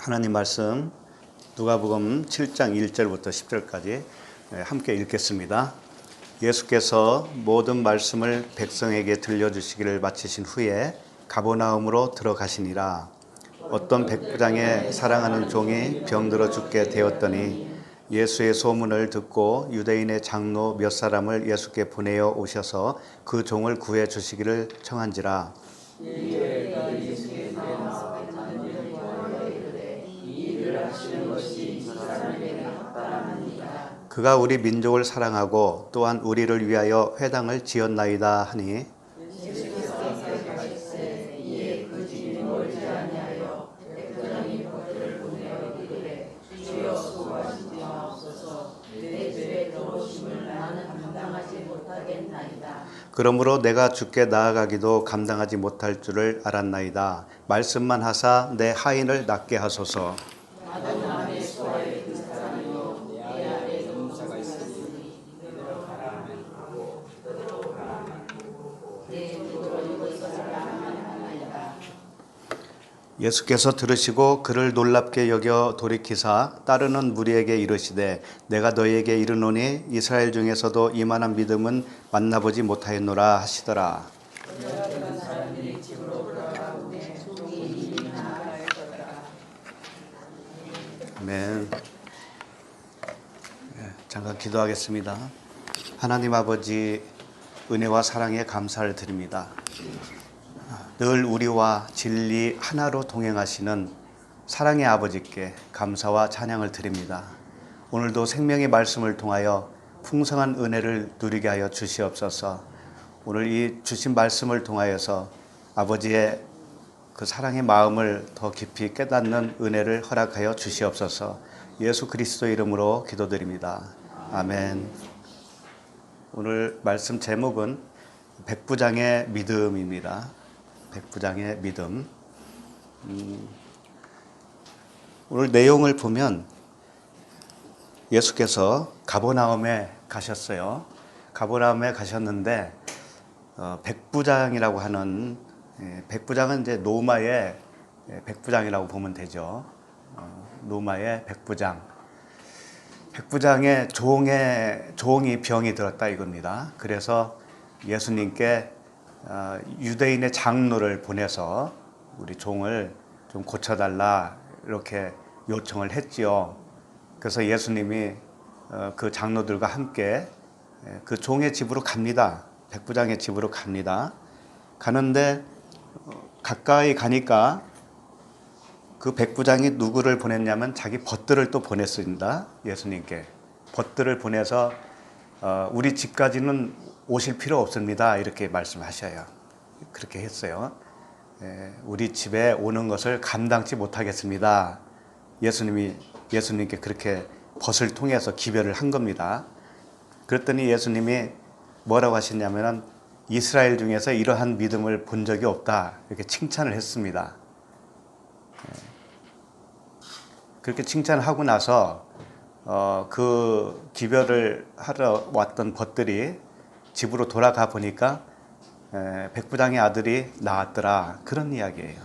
하나님 말씀 누가복음 7장 1절부터 10절까지 함께 읽겠습니다. 예수께서 모든 말씀을 백성에게 들려주시기를 마치신 후에 가버나움으로 들어가시니라. 어떤 백부장의 사랑하는 종이 병들어 죽게 되었더니 예수의 소문을 듣고 유대인의 장로 몇 사람을 예수께 보내어 오셔서 그 종을 구해 주시기를 청한지라. 그가 우리 민족을 사랑하고 또한 우리를 위하여 회당을 지었나이다 하니, 그러므로 내가 주께 나아가기도 감당하지 못할 줄을 알았나이다. 말씀만 하사 내 하인을 낫게 하소서. 예수께서 들으시고 그를 놀랍게 여겨 돌이키사 따르는 무리에게 이르시되, 내가 너희에게 이르노니 이스라엘 중에서도 이만한 믿음은 만나보지 못하였노라 하시더라. 아멘. 잠깐 기도하겠습니다. 하나님 아버지, 은혜와 사랑에 감사를 드립니다. 늘 우리와 진리 하나로 동행하시는 사랑의 아버지께 감사와 찬양을 드립니다. 오늘도 생명의 말씀을 통하여 풍성한 은혜를 누리게 하여 주시옵소서. 오늘 이 주신 말씀을 통하여서 아버지의 그 사랑의 마음을 더 깊이 깨닫는 은혜를 허락하여 주시옵소서. 예수 그리스도 이름으로 기도드립니다. 아멘. 오늘 말씀 제목은 백부장의 믿음입니다. 백부장의 믿음. 오늘 내용을 보면 예수께서 가버나움에 가셨어요. 가버나움에 가셨는데 백부장이라고 하는, 백부장은 이제 로마의 백부장이라고 보면 되죠. 로마의 백부장. 백부장의 종이 병이 들었다 이겁니다. 그래서 예수님께 유대인의 장로를 보내서 우리 종을 좀 고쳐달라 이렇게 요청을 했지요. 그래서 예수님이 그 장로들과 함께 그 종의 집으로 갑니다. 백부장의 집으로 갑니다. 가는데 가까이 가니까 그 백부장이 누구를 보냈냐면 자기 벗들을 또 보냈습니다. 예수님께 벗들을 보내서 우리 집까지는 오실 필요 없습니다. 이렇게 말씀하셔요. 그렇게 했어요. 우리 집에 오는 것을 감당치 못하겠습니다. 예수님께 그렇게 벗을 통해서 기별을 한 겁니다. 그랬더니 예수님이 뭐라고 하셨냐면 이스라엘 중에서 이러한 믿음을 본 적이 없다. 이렇게 칭찬을 했습니다. 그렇게 칭찬을 하고 나서 그 기별을 하러 왔던 벗들이 집으로 돌아가 보니까 백부장의 아들이 나왔더라. 그런 이야기예요.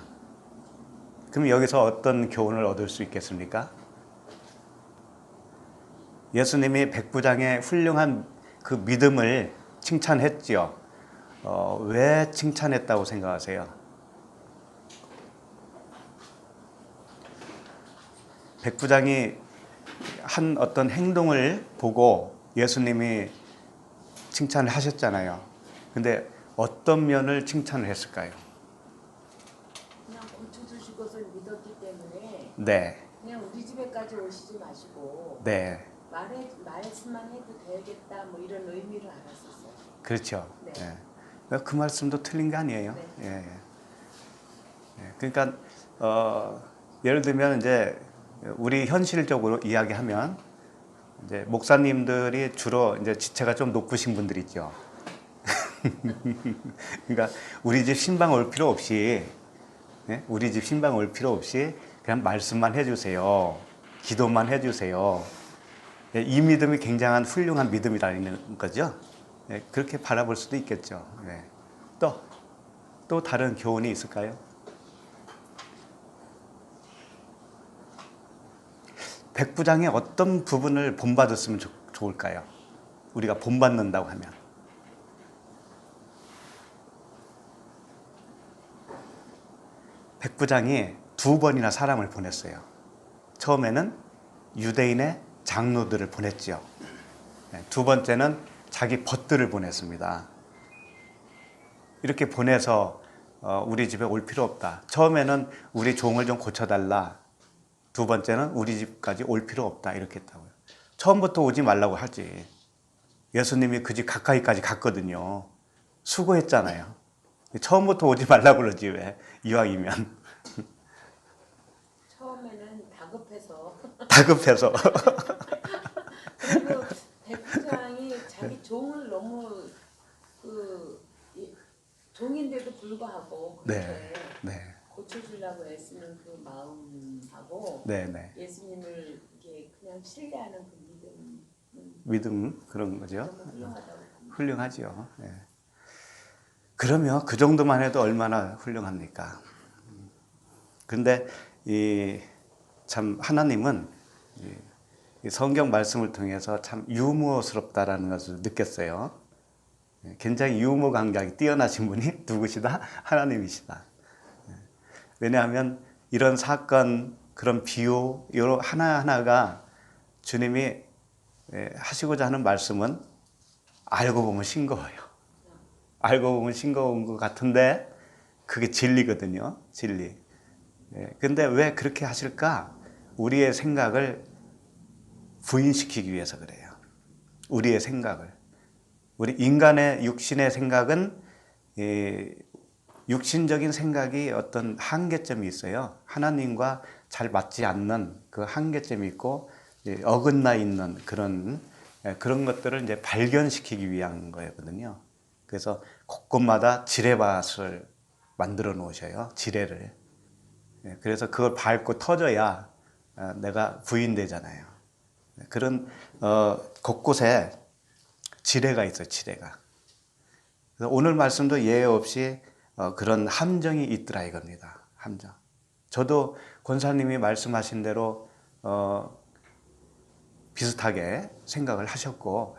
그럼 여기서 어떤 교훈을 얻을 수 있겠습니까? 예수님이 백부장의 훌륭한 그 믿음을 칭찬했지요. 왜 칭찬했다고 생각하세요? 백부장이 한 어떤 행동을 보고 예수님이 칭찬을 하셨잖아요. 근데 어떤 면을 칭찬을 했을까요? 그냥 고쳐주실 것을 믿었기 때문에 네. 그냥 우리 집에까지 오시지 마시고 네. 말씀만 해도 되겠다 뭐 이런 의미를 알았었어요. 그렇죠. 네. 네. 그 말씀도 틀린 게 아니에요. 네. 예. 그러니까 예를 들면 이제 우리 현실적으로 이야기하면 이제 목사님들이 주로 이제 지체가 좀 높으신 분들 있죠. 그러니까 우리 집 신방 올 필요 없이, 우리 집 신방 올 필요 없이 그냥 말씀만 해주세요. 기도만 해주세요. 이 믿음이 굉장한 훌륭한 믿음이라는 거죠. 그렇게 바라볼 수도 있겠죠. 또 다른 교훈이 있을까요? 백부장의 어떤 부분을 본받았으면 좋을까요? 우리가 본받는다고 하면. 백부장이 2번이나 사람을 보냈어요. 처음에는 유대인의 장로들을 보냈죠. 2번째는 자기 벗들을 보냈습니다. 이렇게 보내서 우리 집에 올 필요 없다. 처음에는 우리 종을 좀 고쳐달라. 2번째는 우리 집까지 올 필요 없다. 이렇게 했다고요. 처음부터 오지 말라고 하지. 예수님이 그 집 가까이까지 갔거든요. 수고했잖아요. 처음부터 오지 말라고 그러지 왜? 이왕이면. 처음에는 다급해서 다급해서. 그리고 백부장이 자기 종을 너무 종인데도 불구하고 그렇게 네. 고쳐주려고 애쓰는 그 마음하고 네. 예수님을 이게 그냥 신뢰하는 그 믿음 그런 거죠. 너무 훌륭하다고 봅니다. 훌륭하죠. 네. 그러면 그 정도만 해도 얼마나 훌륭합니까? 그런데 참 하나님은 이 성경 말씀을 통해서 참 유머스럽다라는 것을 느꼈어요. 굉장히 유머 감각이 뛰어나신 분이 누구시다? 하나님이시다. 왜냐하면 이런 사건, 그런 비유, 이런 하나하나가 주님이 하시고자 하는 말씀은 알고 보면 싱거워요. 알고 보면 싱거운 것 같은데 그게 진리거든요. 진리. 근데 왜 그렇게 하실까? 우리의 생각을 부인시키기 위해서 그래요. 우리의 생각을. 우리 인간의 육신의 생각은 육신적인 생각이 어떤 한계점이 있어요. 하나님과 잘 맞지 않는 그 한계점이 있고 어긋나 있는 그런 것들을 이제 발견시키기 위한 거거든요. 그래서 곳곳마다 지뢰밭을 만들어 놓으셔요. 지뢰를. 그래서 그걸 밟고 터져야 내가 부인되잖아요. 그런 곳곳에 지뢰가 있어요. 지뢰가. 그래서 오늘 말씀도 예외 없이 그런 함정이 있더라 이겁니다. 함정. 저도 권사님이 말씀하신 대로 비슷하게 생각을 하셨고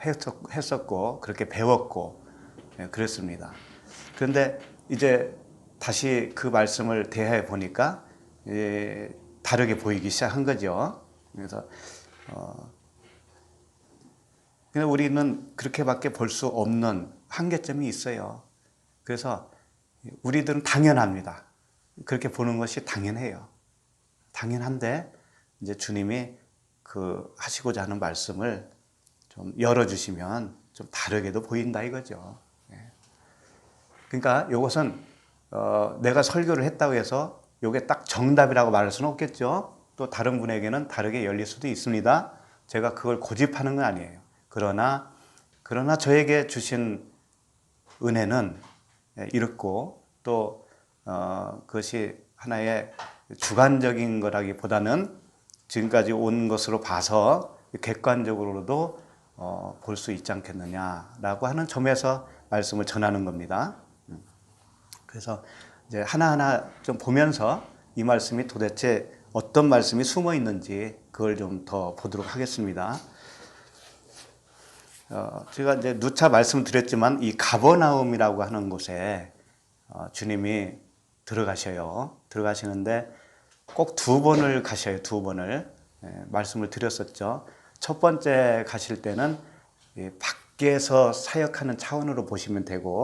했었고 그렇게 배웠고 그랬습니다. 그런데 이제 다시 그 말씀을 대해 보니까 다르게 보이기 시작한 거죠. 그래서 그냥 우리는 그렇게밖에 볼 수 없는 한계점이 있어요. 그래서 우리들은 당연합니다. 그렇게 보는 것이 당연해요. 당연한데 이제 주님이 그 하시고자 하는 말씀을 좀 열어주시면 좀 다르게도 보인다 이거죠. 그러니까 이것은 내가 설교를 했다고 해서 이게 딱 정답이라고 말할 수는 없겠죠. 또 다른 분에게는 다르게 열릴 수도 있습니다. 제가 그걸 고집하는 건 아니에요. 그러나 저에게 주신 은혜는 이렇고 또 그것이 하나의 주관적인 거라기보다는 지금까지 온 것으로 봐서 객관적으로도 볼 수 있지 않겠느냐라고 하는 점에서 말씀을 전하는 겁니다. 그래서 이제 하나하나 좀 보면서 이 말씀이 도대체 어떤 말씀이 숨어 있는지 그걸 좀 더 보도록 하겠습니다. 제가 이제 누차 말씀드렸지만 이 가버나움이라고 하는 곳에 주님이 들어가셔요. 들어가시는데 꼭 2번을 가셔요. 2번을 말씀을 드렸었죠. 첫 번째 가실 때는 밖에서 사역하는 차원으로 보시면 되고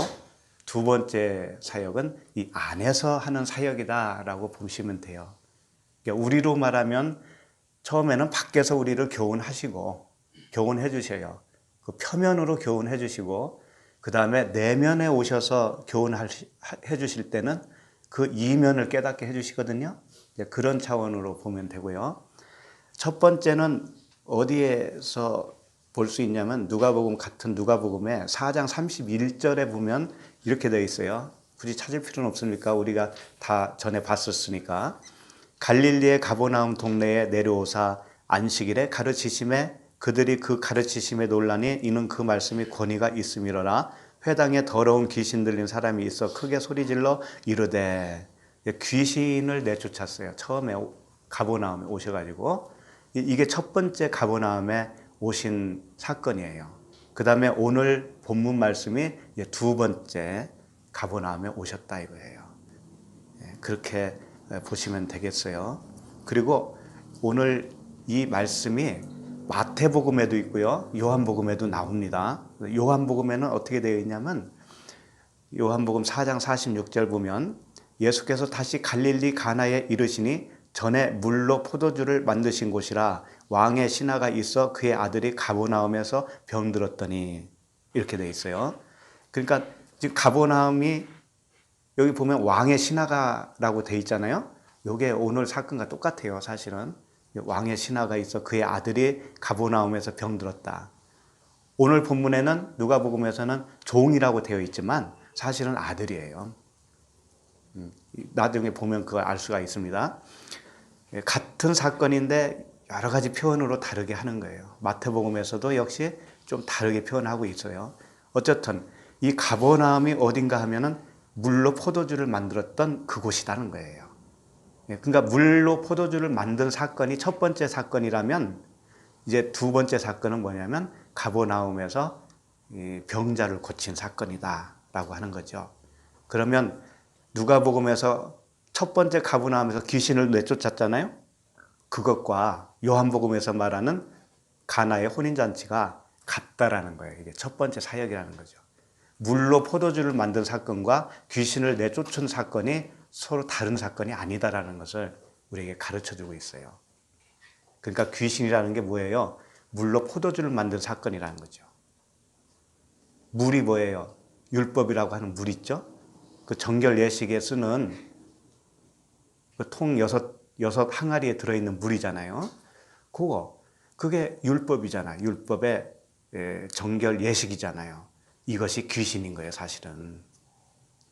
2번째 사역은 이 안에서 하는 사역이다라고 보시면 돼요. 그러니까 우리로 말하면 처음에는 밖에서 우리를 교훈해 주셔요. 그 표면으로 교훈해 주시고 그 다음에 내면에 오셔서 교훈해 주실 때는 그 이면을 깨닫게 해 주시거든요. 그런 차원으로 보면 되고요. 첫 번째는 어디에서 볼 수 있냐면 같은 누가복음에 4장 31절에 보면 이렇게 되어 있어요. 굳이 찾을 필요는 없습니까? 우리가 다 전에 봤었으니까. 갈릴리의 가버나움 동네에 내려오사 안식일에 가르치심에 그들이 그 가르치심에 놀라니 이는 그 말씀이 권위가 있음이로라. 회당에 더러운 귀신 들린 사람이 있어 크게 소리질러 이르되 귀신을 내쫓았어요. 처음에 가버나움에 오셔가지고 이게 첫 번째 가버나움에 오신 사건이에요. 그 다음에 오늘 본문 말씀이 이제 두 번째 가버나움에 오셨다 이거예요. 그렇게 보시면 되겠어요. 그리고 오늘 이 말씀이 마태복음에도 있고요, 요한복음에도 나옵니다. 요한복음에는 어떻게 되어 있냐면 요한복음 4장 46절 보면 예수께서 다시 갈릴리 가나에 이르시니 전에 물로 포도주를 만드신 곳이라 왕의 신하가 있어 그의 아들이 가버나움에서 병들었더니, 이렇게 되어 있어요. 그러니까 지금 가버나움이 여기 보면 왕의 신하가라고 되어 있잖아요. 이게 오늘 사건과 똑같아요. 사실은 왕의 신하가 있어 그의 아들이 가버나움에서 병들었다. 오늘 본문에는 누가복음에서는 종이라고 되어 있지만 사실은 아들이에요. 나중에 보면 그걸 알 수가 있습니다. 같은 사건인데 여러 가지 표현으로 다르게 하는 거예요. 마태복음에서도 역시 좀 다르게 표현하고 있어요. 어쨌든 이 가버나움이 어딘가 하면은 물로 포도주를 만들었던 그곳이라는 거예요. 그러니까 물로 포도주를 만든 사건이 첫 번째 사건이라면 이제 두 번째 사건은 뭐냐면 가버나움에서 병자를 고친 사건이다라고 하는 거죠. 그러면 누가복음에서 첫 번째 가버나움에서 귀신을 내쫓았잖아요. 그것과 요한복음에서 말하는 가나의 혼인잔치가 같다라는 거예요. 이게 첫 번째 사역이라는 거죠. 물로 포도주를 만든 사건과 귀신을 내쫓은 사건이 서로 다른 사건이 아니다라는 것을 우리에게 가르쳐주고 있어요. 그러니까 귀신이라는 게 뭐예요? 물로 포도주를 만든 사건이라는 거죠. 물이 뭐예요? 율법이라고 하는 물 있죠? 그 정결 예식에 쓰는 그 통 여섯 항아리에 들어있는 물이잖아요. 그게 율법이잖아요. 율법의 정결 예식이잖아요. 이것이 귀신인 거예요, 사실은.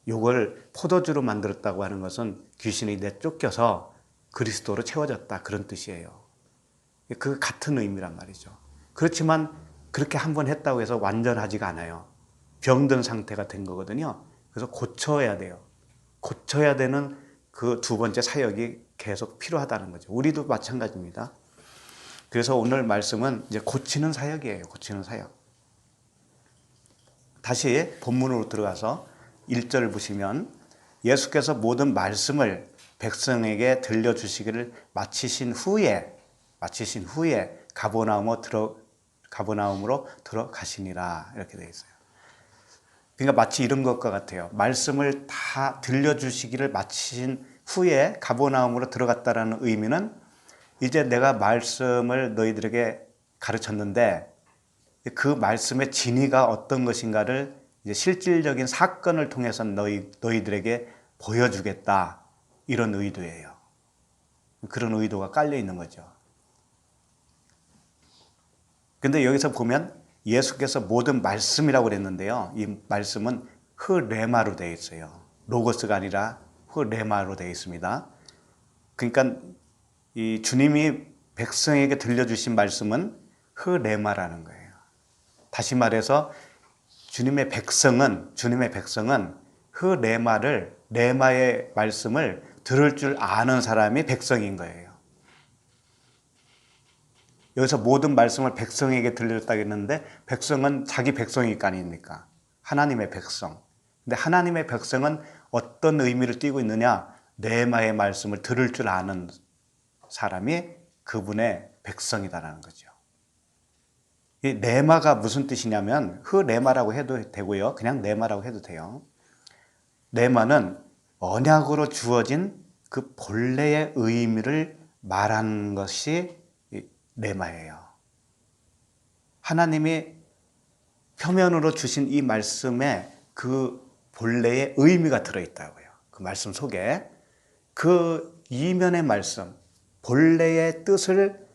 이걸 포도주로 만들었다고 하는 것은 귀신이 내쫓겨서 그리스도로 채워졌다, 그런 뜻이에요. 그 같은 의미란 말이죠. 그렇지만 그렇게 한번 했다고 해서 완전하지가 않아요. 병든 상태가 된 거거든요. 그래서 고쳐야 돼요. 고쳐야 되는 그 두 번째 사역이 계속 필요하다는 거죠. 우리도 마찬가지입니다. 그래서 오늘 말씀은 이제 고치는 사역이에요. 고치는 사역. 다시 본문으로 들어가서 1절을 보시면 예수께서 모든 말씀을 백성에게 들려주시기를 마치신 후에 가버나움으로 들어가시니라, 이렇게 되어 있어요. 그러니까 마치 이런 것과 같아요. 말씀을 다 들려주시기를 마치신 후에 가버나움으로 들어갔다라는 의미는 이제 내가 말씀을 너희들에게 가르쳤는데 그 말씀의 진위가 어떤 것인가를 이제 실질적인 사건을 통해서 너희들에게 보여주겠다, 이런 의도예요. 그런 의도가 깔려 있는 거죠. 근데 여기서 보면 예수께서 모든 말씀이라고 그랬는데요. 이 말씀은 흐레마로 되어 있어요. 로고스가 아니라 흐레마로 되어 있습니다. 그러니까 이 주님이 백성에게 들려주신 말씀은 흐레마라는 거예요. 다시 말해서 주님의 백성은 레마의 말씀을 들을 줄 아는 사람이 백성인 거예요. 여기서 모든 말씀을 백성에게 들렸다고 했는데 백성은 자기 백성일 거 아닙니까? 하나님의 백성. 근데 하나님의 백성은 어떤 의미를 띠고 있느냐? 레마의 말씀을 들을 줄 아는 사람이 그분의 백성이다라는 거죠. 이 레마가 무슨 뜻이냐면 흐레마라고 해도 되고요. 그냥 레마라고 해도 돼요. 레마는 언약으로 주어진 그 본래의 의미를 말하는 것이 레마예요. 하나님이 표면으로 주신 이 말씀에 그 본래의 의미가 들어있다고요. 그 말씀 속에 그 이면의 말씀, 본래의 뜻을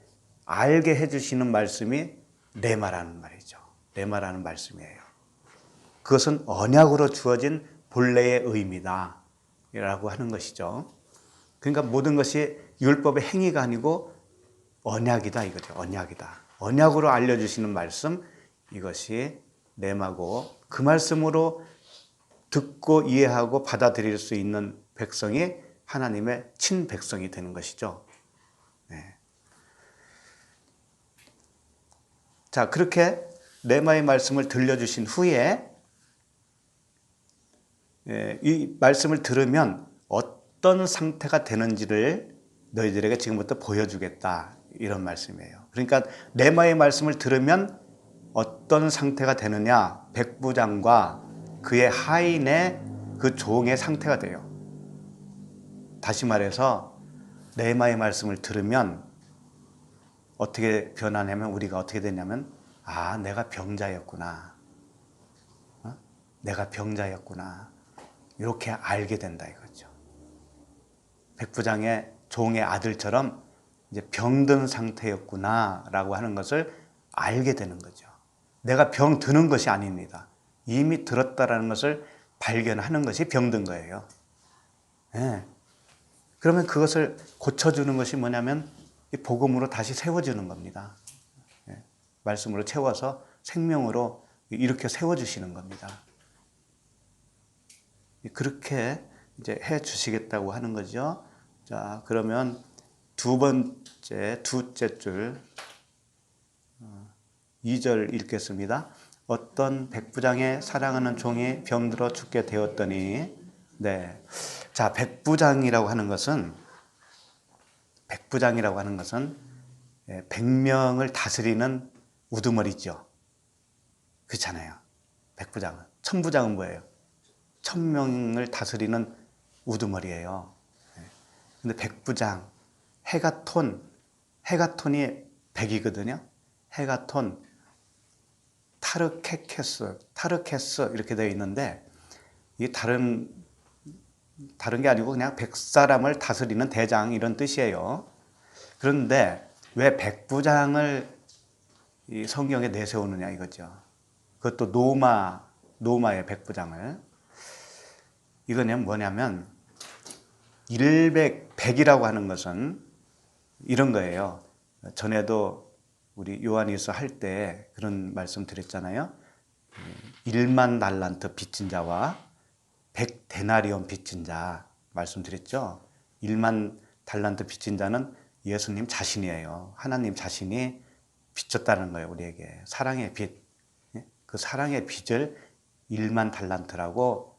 알게 해주시는 말씀이 레마라는 말이죠. 레마라는 말씀이에요. 그것은 언약으로 주어진 본래의 의미다 라고 하는 것이죠. 그러니까 모든 것이 율법의 행위가 아니고 언약이다 이거죠. 언약으로 알려주시는 말씀, 이것이 레마고, 그 말씀으로 듣고 이해하고 받아들일 수 있는 백성이 하나님의 친백성이 되는 것이죠. 네. 자, 그렇게 레마의 말씀을 들려주신 후에 이 말씀을 들으면 어떤 상태가 되는지를 너희들에게 지금부터 보여주겠다, 이런 말씀이에요. 그러니까 레마의 말씀을 들으면 어떤 상태가 되느냐, 백부장과 그의 하인의 그 종의 상태가 돼요. 다시 말해서 레마의 말씀을 들으면 어떻게 변하냐면, 우리가 어떻게 되냐면, 아, 내가 병자였구나, 내가 병자였구나, 이렇게 알게 된다 이거죠. 백부장의 종의 아들처럼 이제 병든 상태였구나라고 하는 것을 알게 되는 거죠. 내가 병 드는 것이 아닙니다. 이미 들었다라는 것을 발견하는 것이 병든 거예요. 네. 그러면 그것을 고쳐주는 것이 뭐냐면 이 복음으로 다시 세워주는 겁니다. 네. 말씀으로 채워서 생명으로 이렇게 세워주시는 겁니다. 그렇게 이제 해 주시겠다고 하는 거죠. 자, 그러면 두째 줄 2절 읽겠습니다. 어떤 백부장의 사랑하는 종이 병들어 죽게 되었더니, 네. 자, 백부장이라고 하는 것은 100명을 다스리는 우두머리죠. 그렇잖아요. 백부장은. 천부장은 뭐예요? 1000명을 다스리는 우두머리예요. 근데 백부장, 헤가톤이 100이거든요. 헤가톤, 타르케스 이렇게 되어 있는데, 이게 다른 게 아니고 그냥 100사람을 다스리는 대장, 이런 뜻이에요. 그런데 왜 백부장을 이 성경에 내세우느냐 이거죠. 그것도 노마의 백부장을. 이거는 뭐냐면 100이라고 하는 것은 이런 거예요. 전에도 우리 요한일서 할 때 그런 말씀 드렸잖아요. 1만 달란트 빚진 자와 100데나리온 빚진 자 말씀드렸죠. 1만 달란트 빚진 자는 예수님 자신이에요. 하나님 자신이 빚졌다는 거예요. 우리에게 사랑의 빚. 그 사랑의 빚을 1만 달란트라고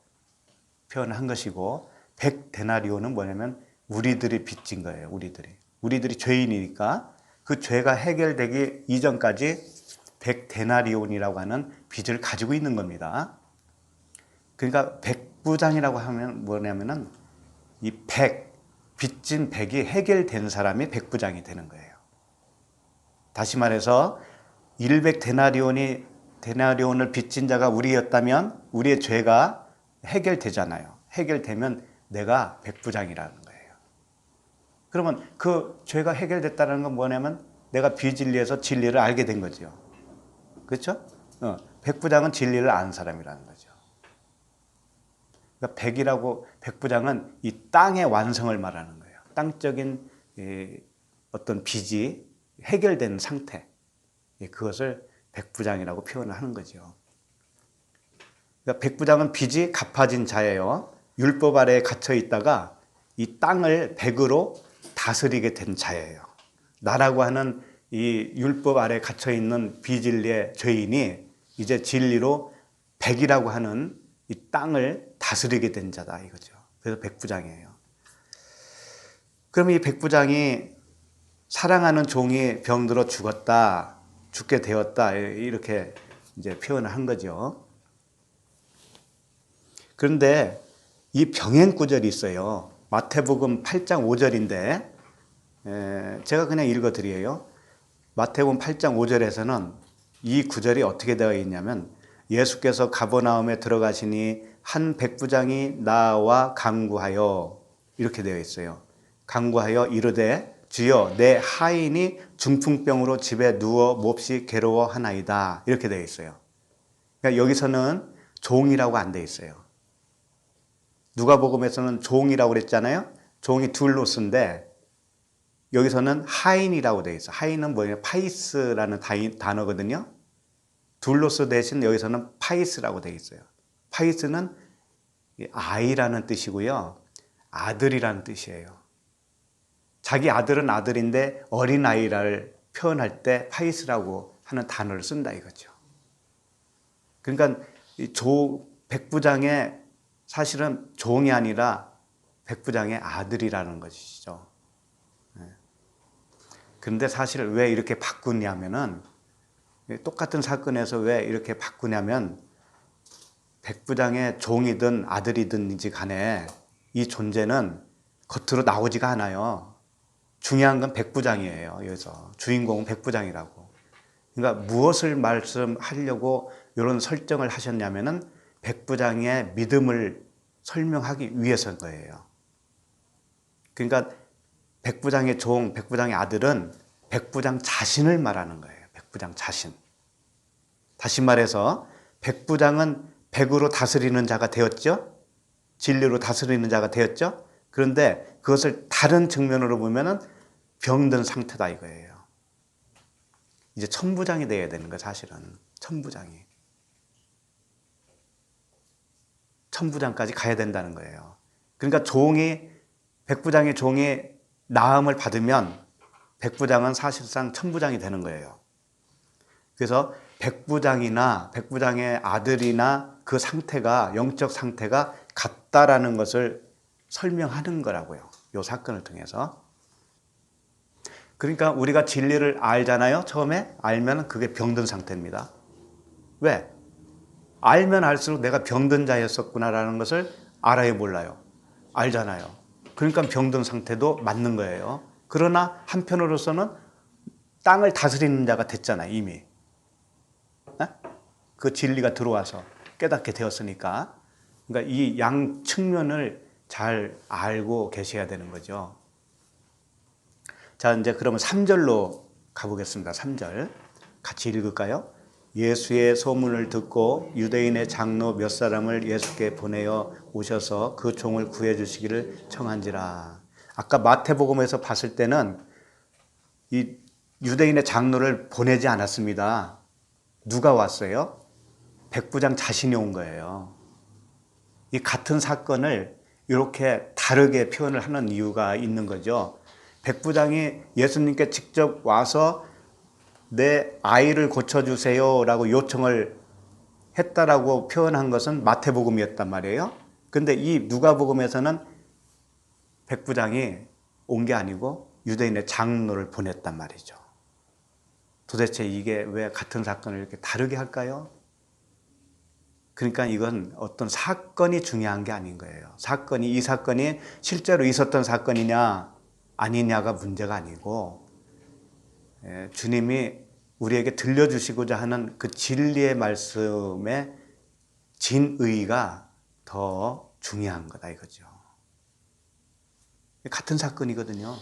표현한 것이고, 100데나리온은 뭐냐면 우리들이 빚진 거예요. 우리들이 죄인이니까 그 죄가 해결되기 이전까지 100데나리온이라고 하는 빚을 가지고 있는 겁니다. 그러니까 백부장이라고 하면 뭐냐면은 이 빚진 100이 해결된 사람이 백부장이 되는 거예요. 다시 말해서 100데나리온을 빚진 자가 우리였다면 우리의 죄가 해결되잖아요. 해결되면 내가 백부장이라는 거예요. 그러면 그 죄가 해결됐다는 건 뭐냐면 내가 비진리에서 진리를 알게 된 거죠. 그렇죠? 백부장은 진리를 아는 사람이라는 거죠. 그러니까 백부장은 이 땅의 완성을 말하는 거예요. 땅적인 어떤 빚이 해결된 상태, 그것을 백부장이라고 표현을 하는 거죠. 그러니까 백부장은 빚이 갚아진 자예요. 율법 아래에 갇혀 있다가 이 땅을 100으로 다스리게 된 자예요. 나라고 하는 이 율법 아래에 갇혀 있는 비진리의 죄인이 이제 진리로 100이라고 하는 이 땅을 다스리게 된 자다 이거죠. 그래서 백부장이에요. 그러면 이 백부장이 사랑하는 종이 병들어 죽게 되었다, 이렇게 이제 표현을 한 거죠. 그런데 이 병행 구절이 있어요. 마태복음 8장 5절인데 제가 그냥 읽어드려요. 마태복음 8장 5절에서는 이 구절이 어떻게 되어 있냐면, 예수께서 가버나움에 들어가시니 한 백부장이 나와 간구하여, 이렇게 되어 있어요. 간구하여 이르되 주여 내 하인이 중풍병으로 집에 누워 몹시 괴로워하나이다, 이렇게 되어 있어요. 그러니까 여기서는 종이라고 안 되어 있어요. 누가복음에서는 종이라고 그랬잖아요. 종이 둘로스인데 여기서는 하인이라고 되어 있어요. 하인은 뭐예요? 파이스라는 단어거든요. 둘로스 대신 여기서는 파이스라고 되어 있어요. 파이스는 아이라는 뜻이고요. 아들이라는 뜻이에요. 자기 아들은 아들인데 어린아이를 표현할 때 파이스라고 하는 단어를 쓴다 이거죠. 그러니까 백부장의 사실은 종이 아니라 백부장의 아들이라는 것이죠. 그런데 사실 왜 이렇게 바꾸냐면은 똑같은 사건에서 왜 이렇게 바꾸냐면 백부장의 종이든 아들이든지 간에 이 존재는 겉으로 나오지가 않아요. 중요한 건 백부장이에요. 여기서 주인공은 백부장이라고. 그러니까 무엇을 말씀하려고 이런 설정을 하셨냐면은 백부장의 믿음을 설명하기 위해서인 거예요. 그러니까 백부장의 종, 백부장의 아들은 백부장 자신을 말하는 거예요. 백부장 자신. 다시 말해서 백부장은 백으로 다스리는 자가 되었죠. 진리로 다스리는 자가 되었죠. 그런데 그것을 다른 측면으로 보면은 병든 상태다 이거예요. 이제 천부장이 돼야 되는 거예요. 사실은 천부장이. 천부장까지 가야 된다는 거예요. 그러니까 백부장의 종이 나음을 받으면 백부장은 사실상 천부장이 되는 거예요. 그래서 백부장이나 백부장의 아들이나 그 상태가 영적 상태가 같다라는 것을 설명하는 거라고요. 이 사건을 통해서. 그러니까 우리가 진리를 알잖아요. 처음에 알면 그게 병든 상태입니다. 왜? 알면 알수록 내가 병든 자였었구나라는 것을 알아요, 몰라요? 알잖아요. 그러니까 병든 상태도 맞는 거예요. 그러나 한편으로서는 땅을 다스리는 자가 됐잖아요, 이미. 그 진리가 들어와서 깨닫게 되었으니까. 그러니까 이 양 측면을 잘 알고 계셔야 되는 거죠. 자, 이제 그러면 3절로 가보겠습니다. 3절. 같이 읽을까요? 예수의 소문을 듣고 유대인의 장로 몇 사람을 예수께 보내어 오셔서 그 종을 구해 주시기를 청한지라. 아까 마태복음에서 봤을 때는 이 유대인의 장로를 보내지 않았습니다. 누가 왔어요? 백부장 자신이 온 거예요. 이 같은 사건을 이렇게 다르게 표현을 하는 이유가 있는 거죠. 백부장이 예수님께 직접 와서 내 아이를 고쳐주세요 라고 요청을 했다라고 표현한 것은 마태복음이었단 말이에요. 근데 이 누가복음에서는 백부장이 온 게 아니고 유대인의 장로를 보냈단 말이죠. 도대체 이게 왜 같은 사건을 이렇게 다르게 할까요? 그러니까 이건 어떤 사건이 중요한 게 아닌 거예요. 이 사건이 실제로 있었던 사건이냐 아니냐가 문제가 아니고 주님이 우리에게 들려주시고자 하는 그 진리의 말씀의 진의가 더 중요한 거다 이거죠. 같은 사건이거든요.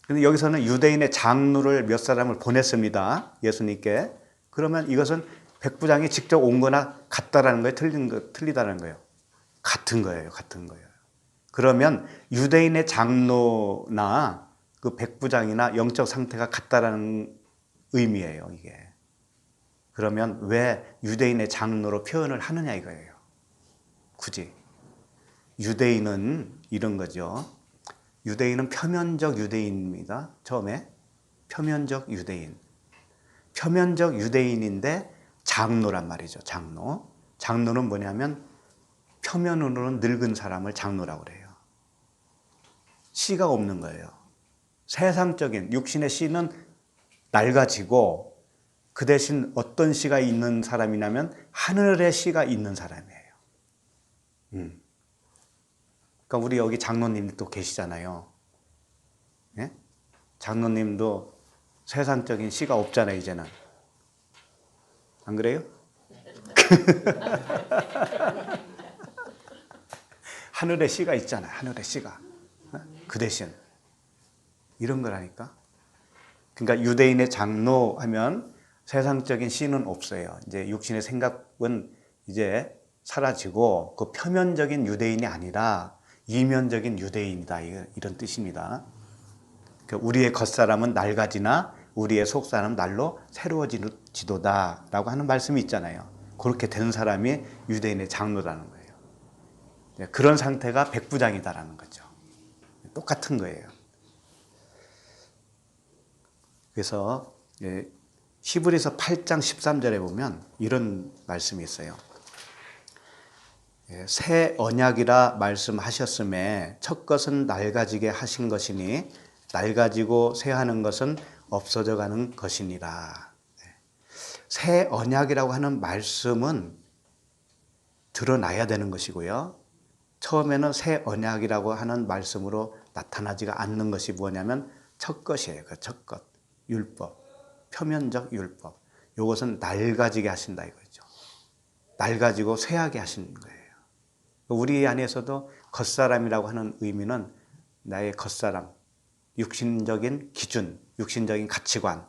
근데 여기서는 유대인의 장로를 몇 사람을 보냈습니다. 예수님께. 그러면 이것은 백부장이 직접 온 거나 같다라는 거예요? 틀리다는 거예요? 같은 거예요. 같은 거예요. 그러면 유대인의 장로나 그 백부장이나 영적 상태가 같다라는 의미예요, 이게. 그러면 왜 유대인의 장로로 표현을 하느냐 이거예요. 굳이. 유대인은 이런 거죠. 유대인은 표면적 유대인입니다. 처음에. 표면적 유대인. 표면적 유대인인데 장로란 말이죠. 장로. 장로는 뭐냐면 표면으로는 늙은 사람을 장로라고 그래요. 씨가 없는 거예요. 세상적인 육신의 씨는 낡아지고 그 대신 어떤 씨가 있는 사람이냐면 하늘의 씨가 있는 사람이에요. 그러니까 우리 여기 장로님도 또 계시잖아요. 예? 장로님도 세상적인 씨가 없잖아요, 이제는. 안 그래요? 하늘의 씨가 있잖아요, 하늘의 씨가. 그 대신. 이런 거라니까. 그러니까 유대인의 장로 하면 세상적인 씨는 없어요. 이제 육신의 생각은 이제 사라지고 그 표면적인 유대인이 아니라 이면적인 유대인이다. 이런 뜻입니다. 우리의 겉사람은 낡아지나 우리의 속사람은 날로 새로워지도다 라고 하는 말씀이 있잖아요. 그렇게 된 사람이 유대인의 장로라는 거예요. 그런 상태가 백부장이다라는 거죠. 똑같은 거예요. 그래서 히브리서 8장 13절에 보면 이런 말씀이 있어요. 새 언약이라 말씀하셨음에 첫 것은 낡아지게 하신 것이니 낡아지고 새하는 것은 없어져 가는 것이니라. 새 언약이라고 하는 말씀은 드러나야 되는 것이고요. 처음에는 새 언약이라고 하는 말씀으로 나타나지가 않는 것이 뭐냐면 첫 것이에요. 그 첫 것. 율법. 표면적 율법. 이것은 낡아지게 하신다 이거죠. 낡아지고 쇠하게 하시는 거예요. 우리 안에서도 겉사람이라고 하는 의미는 나의 겉사람, 육신적인 기준, 육신적인 가치관,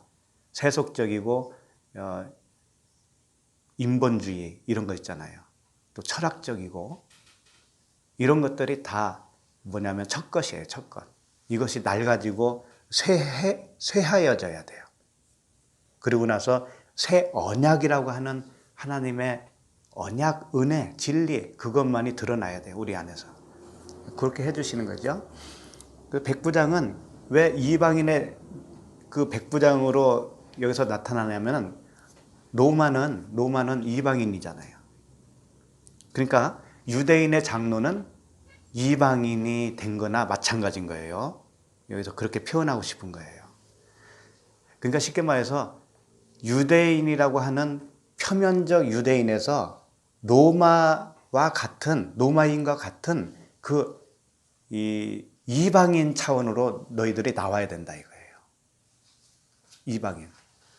세속적이고 인본주의 이런 거 있잖아요. 또 철학적이고 이런 것들이 다 뭐냐면 첫 것이에요. 첫 것. 이것이 낡아지고 쇠하여져야 돼요. 그리고 나서 새 언약이라고 하는 하나님의 언약, 은혜, 진리 그것만이 드러나야 돼요. 우리 안에서. 그렇게 해주시는 거죠. 그 백부장은 왜 이방인의 그 백부장으로 여기서 나타나냐면 로마는 이방인이잖아요. 그러니까 유대인의 장로는 이방인이 된 거나 마찬가지인 거예요. 여기서 그렇게 표현하고 싶은 거예요. 그러니까 쉽게 말해서 유대인이라고 하는 표면적 유대인에서 로마인과 같은 이 이방인 차원으로 너희들이 나와야 된다 이거예요. 이방인.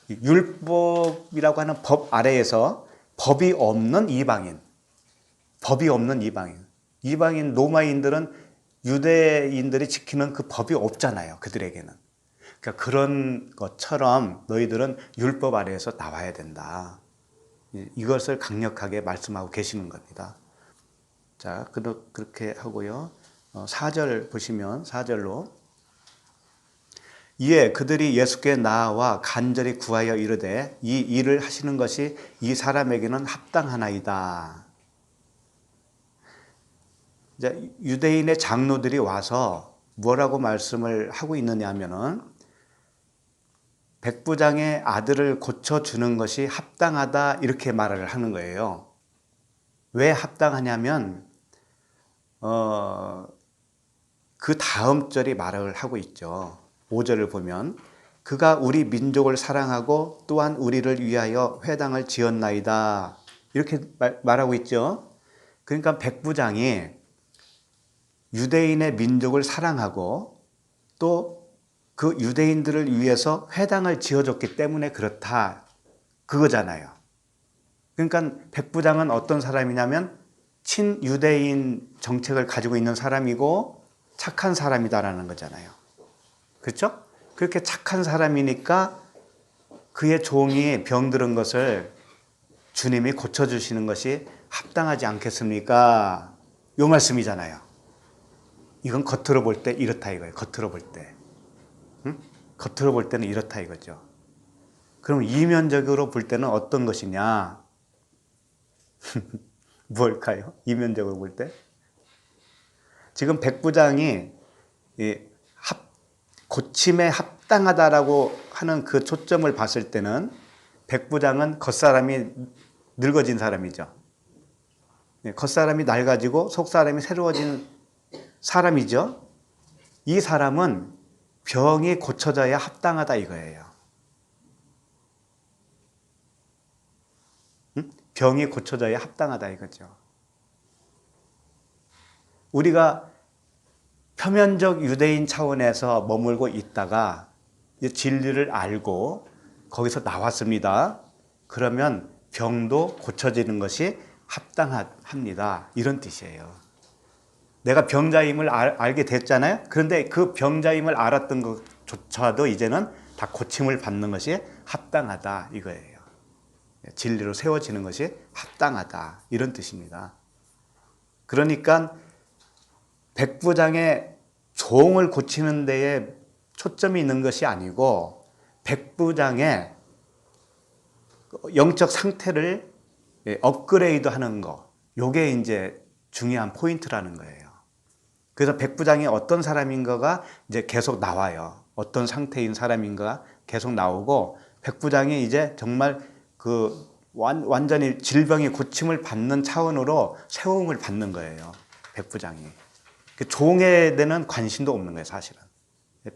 율법이라고 하는 법 아래에서 법이 없는 이방인. 이방인 로마인들은 유대인들이 지키는 그 법이 없잖아요. 그들에게는. 그러니까 그런 것처럼 너희들은 율법 아래에서 나와야 된다. 이것을 강력하게 말씀하고 계시는 겁니다. 자, 그렇게 하고요. 4절 보시면 4절로 이에 그들이 예수께 나아와 간절히 구하여 이르되 이 일을 하시는 것이 이 사람에게는 합당하나이다. 이제 유대인의 장로들이 와서 뭐라고 말씀을 하고 있느냐 하면은 백부장의 아들을 고쳐주는 것이 합당하다 이렇게 말을 하는 거예요. 왜 합당하냐면 그 다음 절이 말을 하고 있죠. 5절을 보면 그가 우리 민족을 사랑하고 또한 우리를 위하여 회당을 지었나이다 이렇게 말하고 있죠. 그러니까 백부장이 유대인의 민족을 사랑하고 또 그 유대인들을 위해서 회당을 지어줬기 때문에 그렇다 그거잖아요. 그러니까 백부장은 어떤 사람이냐면 친유대인 정책을 가지고 있는 사람이고 착한 사람이다라는 거잖아요. 그렇죠? 그렇게 착한 사람이니까 그의 종이 병들은 것을 주님이 고쳐주시는 것이 합당하지 않겠습니까? 이 말씀이잖아요. 이건 겉으로 볼 때 이렇다 이거예요. 겉으로 볼 때. 응? 겉으로 볼 때는 이렇다 이거죠. 그럼 이면적으로 볼 때는 어떤 것이냐? 뭘까요? 이면적으로 볼 때? 지금 백부장이 고침에 합당하다라고 하는 그 초점을 봤을 때는 백부장은 겉사람이 늙어진 사람이죠. 겉사람이 낡아지고 속사람이 새로워진 사람이죠. 이 사람은 병이 고쳐져야 합당하다 이거예요. 병이 고쳐져야 합당하다 이거죠. 우리가 표면적 유대인 차원에서 머물고 있다가 진리를 알고 거기서 나왔습니다. 그러면 병도 고쳐지는 것이 합당합니다. 이런 뜻이에요. 내가 병자임을 알게 됐잖아요. 그런데 그 병자임을 알았던 것조차도 이제는 다 고침을 받는 것이 합당하다 이거예요. 진리로 세워지는 것이 합당하다 이런 뜻입니다. 그러니까 백부장의 종을 고치는 데에 초점이 있는 것이 아니고 백부장의 영적 상태를 업그레이드 하는 거, 요게 이제 중요한 포인트라는 거예요. 그래서 백부장이 어떤 사람인가가 이제 계속 나와요. 어떤 상태인 사람인가가 계속 나오고 백부장이 이제 정말 그 완전히 질병이 고침을 받는 차원으로 세움을 받는 거예요. 백부장이. 그 종에 대한 관심도 없는 거예요, 사실은.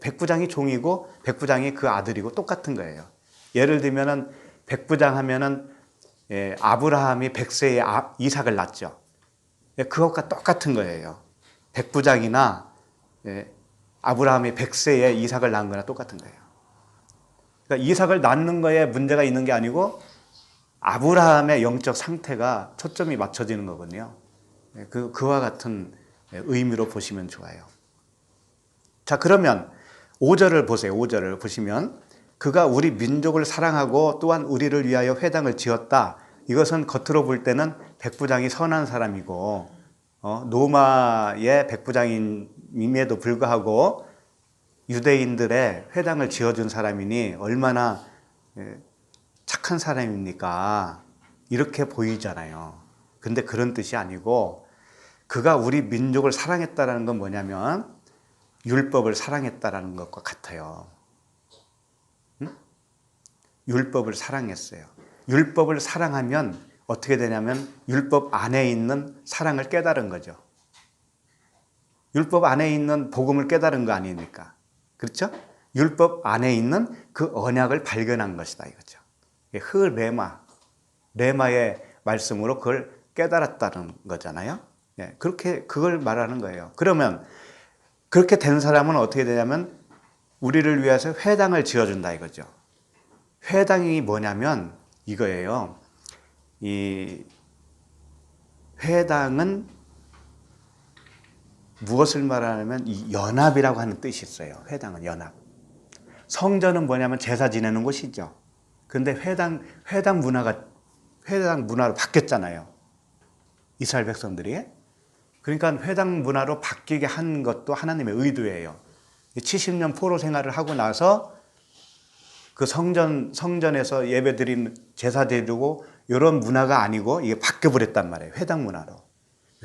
백부장이 종이고 백부장이 그 아들이고 똑같은 거예요. 예를 들면은 백부장 하면은 아브라함이 100세에 이삭을 낳죠. 그것과 똑같은 거예요. 백부장이나 아브라함이 100세에 이삭을 낳은 거나 똑같은 거예요. 그러니까 이삭을 낳는 거에 문제가 있는 게 아니고 아브라함의 영적 상태가 초점이 맞춰지는 거거든요. 그와 같은 의미로 보시면 좋아요. 자, 그러면 5절을 보세요. 5절을 보시면 그가 우리 민족을 사랑하고 또한 우리를 위하여 회당을 지었다. 이것은 겉으로 볼 때는 백부장이 선한 사람이고 로마의 백부장임에도 불구하고 유대인들의 회당을 지어준 사람이니 얼마나 착한 사람입니까? 이렇게 보이잖아요. 근데 그런 뜻이 아니고 그가 우리 민족을 사랑했다라는 건 뭐냐면 율법을 사랑했다라는 것과 같아요. 응? 율법을 사랑했어요. 율법을 사랑하면 어떻게 되냐면 율법 안에 있는 사랑을 깨달은 거죠. 율법 안에 있는 복음을 깨달은 거 아닙니까? 그렇죠? 율법 안에 있는 그 언약을 발견한 것이다 이거죠. 레마의 말씀으로 그걸 깨달았다는 거잖아요. 그렇게 그걸 말하는 거예요. 그러면 그렇게 된 사람은 어떻게 되냐면 우리를 위해서 회당을 지어준다 이거죠. 회당이 뭐냐면 이거예요. 이 회당은 무엇을 말하냐면 이 연합이라고 하는 뜻이 있어요. 회당은 연합. 성전은 뭐냐면 제사 지내는 곳이죠. 근데 회당 문화로 바뀌었잖아요. 이스라엘 백성들이. 그러니까 회당 문화로 바뀌게 한 것도 하나님의 의도예요. 70년 포로 생활을 하고 나서 그 성전에서 예배 드리는 제사 드리고 이런 문화가 아니고 이게 바뀌어 버렸단 말이에요. 회당 문화로.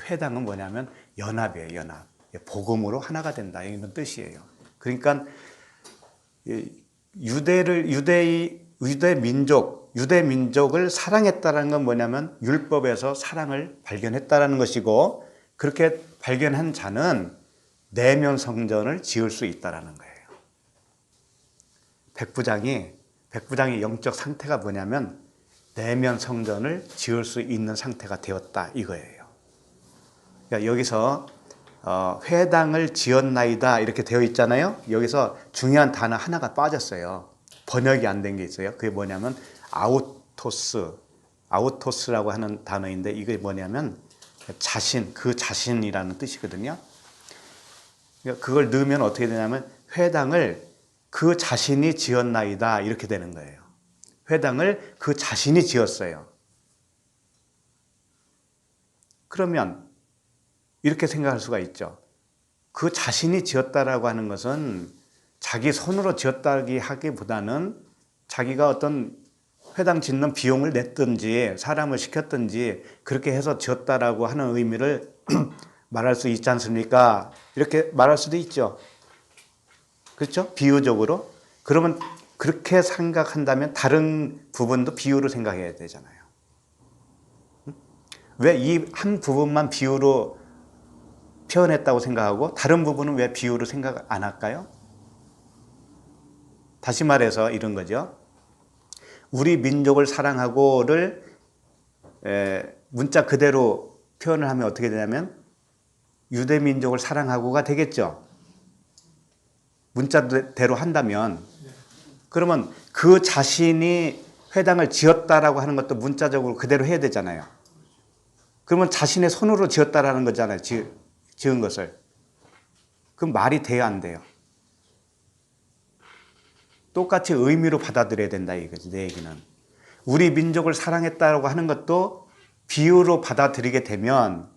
회당은 뭐냐면 연합이에요, 연합. 복음으로 하나가 된다 이런 뜻이에요. 그러니까 유대 민족을 사랑했다는 건 뭐냐면 율법에서 사랑을 발견했다는 것이고 그렇게 발견한 자는 내면 성전을 지을 수 있다는 거예요. 백부장의 영적 상태가 뭐냐면 내면 성전을 지을 수 있는 상태가 되었다 이거예요. 그러니까 여기서 회당을 지었나이다 이렇게 되어 있잖아요. 여기서 중요한 단어 하나가 빠졌어요. 번역이 안 된 게 있어요. 그게 뭐냐면 아우토스라고 하는 단어인데 이게 뭐냐면 그 자신이라는 뜻이거든요. 그러니까 그걸 넣으면 어떻게 되냐면 회당을 그 자신이 지었나이다 이렇게 되는 거예요. 회당을 그 자신이 지었어요. 그러면 이렇게 생각할 수가 있죠. 그 자신이 지었다라고 하는 것은 자기 손으로 지었다기 하기보다는 자기가 어떤 회당 짓는 비용을 냈든지 사람을 시켰든지 그렇게 해서 지었다라고 하는 의미를 말할 수 있지 않습니까? 이렇게 말할 수도 있죠. 그렇죠? 비유적으로. 그러면 그렇게 생각한다면 다른 부분도 비유로 생각해야 되잖아요. 왜 이 한 부분만 비유로 표현했다고 생각하고 다른 부분은 왜 비유로 생각 안 할까요? 다시 말해서 이런 거죠. 우리 민족을 사랑하고를 문자 그대로 표현을 하면 어떻게 되냐면 유대 민족을 사랑하고가 되겠죠. 문자대로 한다면 그러면 그 자신이 회당을 지었다라고 하는 것도 문자적으로 그대로 해야 되잖아요. 그러면 자신의 손으로 지었다라는 거잖아요. 지은 것을. 그럼 말이 돼야 안 돼요. 똑같이 의미로 받아들여야 된다 이거지 내 얘기는. 우리 민족을 사랑했다라고 하는 것도 비유로 받아들이게 되면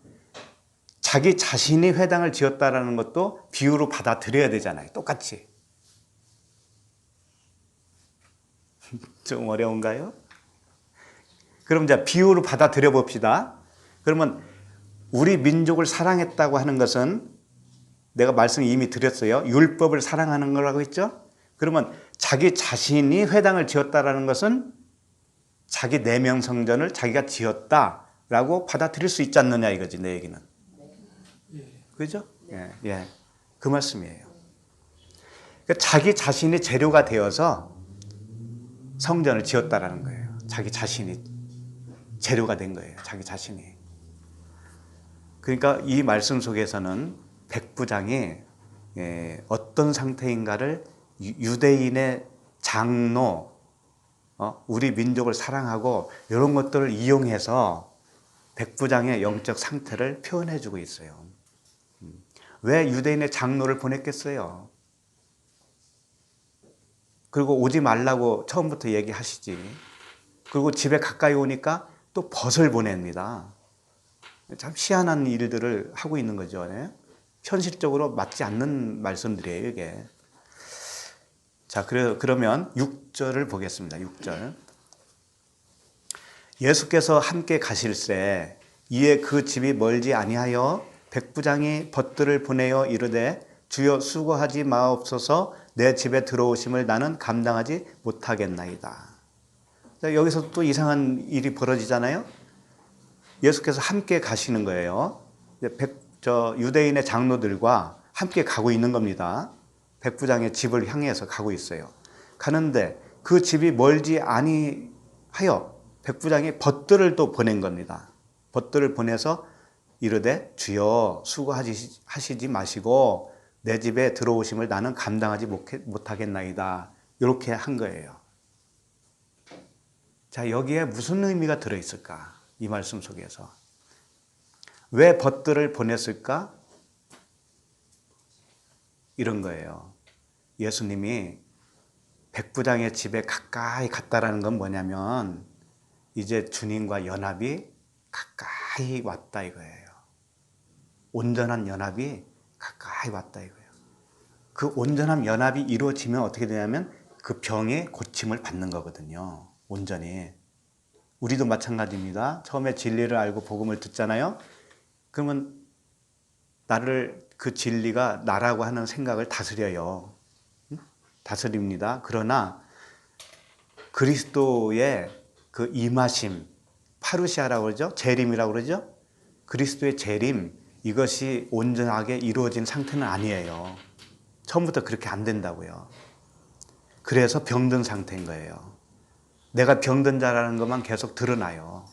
자기 자신이 회당을 지었다라는 것도 비유로 받아들여야 되잖아요. 똑같이. 좀 어려운가요? 그럼 이제 비유로 받아들여 봅시다. 그러면 우리 민족을 사랑했다고 하는 것은 내가 말씀 이미 드렸어요. 율법을 사랑하는 거라고 했죠? 그러면 자기 자신이 회당을 지었다라는 것은 자기 내명 성전을 자기가 지었다라고 받아들일 수 있지 않느냐 이거지, 내 얘기는. 그죠? 예, 예. 그 말씀이에요. 그러니까 자기 자신이 재료가 되어서 성전을 지었다라는 거예요. 자기 자신이 재료가 된 거예요. 자기 자신이. 그러니까 이 말씀 속에서는 백부장이 어떤 상태인가를 유대인의 장로, 우리 민족을 사랑하고 이런 것들을 이용해서 백부장의 영적 상태를 표현해 주고 있어요. 왜 유대인의 장로를 보냈겠어요? 그리고 오지 말라고 처음부터 얘기하시지. 그리고 집에 가까이 오니까 또 벗을 보냅니다. 참 희한한 일들을 하고 있는 거죠. 네? 현실적으로 맞지 않는 말씀들이에요, 이게. 자, 그러면 6절을 보겠습니다. 6절. 예수께서 함께 가실새 이에 그 집이 멀지 아니하여 백부장이 벗들을 보내어 이르되 주여 수고하지 마옵소서 내 집에 들어오심을 나는 감당하지 못하겠나이다. 자, 여기서 또 이상한 일이 벌어지잖아요. 예수께서 함께 가시는 거예요. 유대인의 장로들과 함께 가고 있는 겁니다. 백부장의 집을 향해서 가고 있어요. 가는데 그 집이 멀지 아니하여 백부장이 벗들을 또 보낸 겁니다. 벗들을 보내서 이르되 주여 수고하시지 마시고 내 집에 들어오심을 나는 감당하지 못하겠나이다. 이렇게 한 거예요. 자, 여기에 무슨 의미가 들어있을까? 이 말씀 속에서. 왜 벗들을 보냈을까? 이런 거예요. 예수님이 백부장의 집에 가까이 갔다라는 건 뭐냐면 이제 주님과 연합이 가까이 왔다 이거예요. 온전한 연합이 가까이 왔다 이거예요. 그 온전한 연합이 이루어지면 어떻게 되냐면 그 병의 고침을 받는 거거든요. 온전히. 우리도 마찬가지입니다. 처음에 진리를 알고 복음을 듣잖아요. 그러면 그 진리가 나라고 하는 생각을 다스려요. 다스립니다. 그러나 그리스도의 그 임하심, 파루시아라고 그러죠. 재림이라고 그러죠. 그리스도의 재림, 이것이 온전하게 이루어진 상태는 아니에요. 처음부터 그렇게 안 된다고요. 그래서 병든 상태인 거예요. 내가 병든 자라는 것만 계속 드러나요.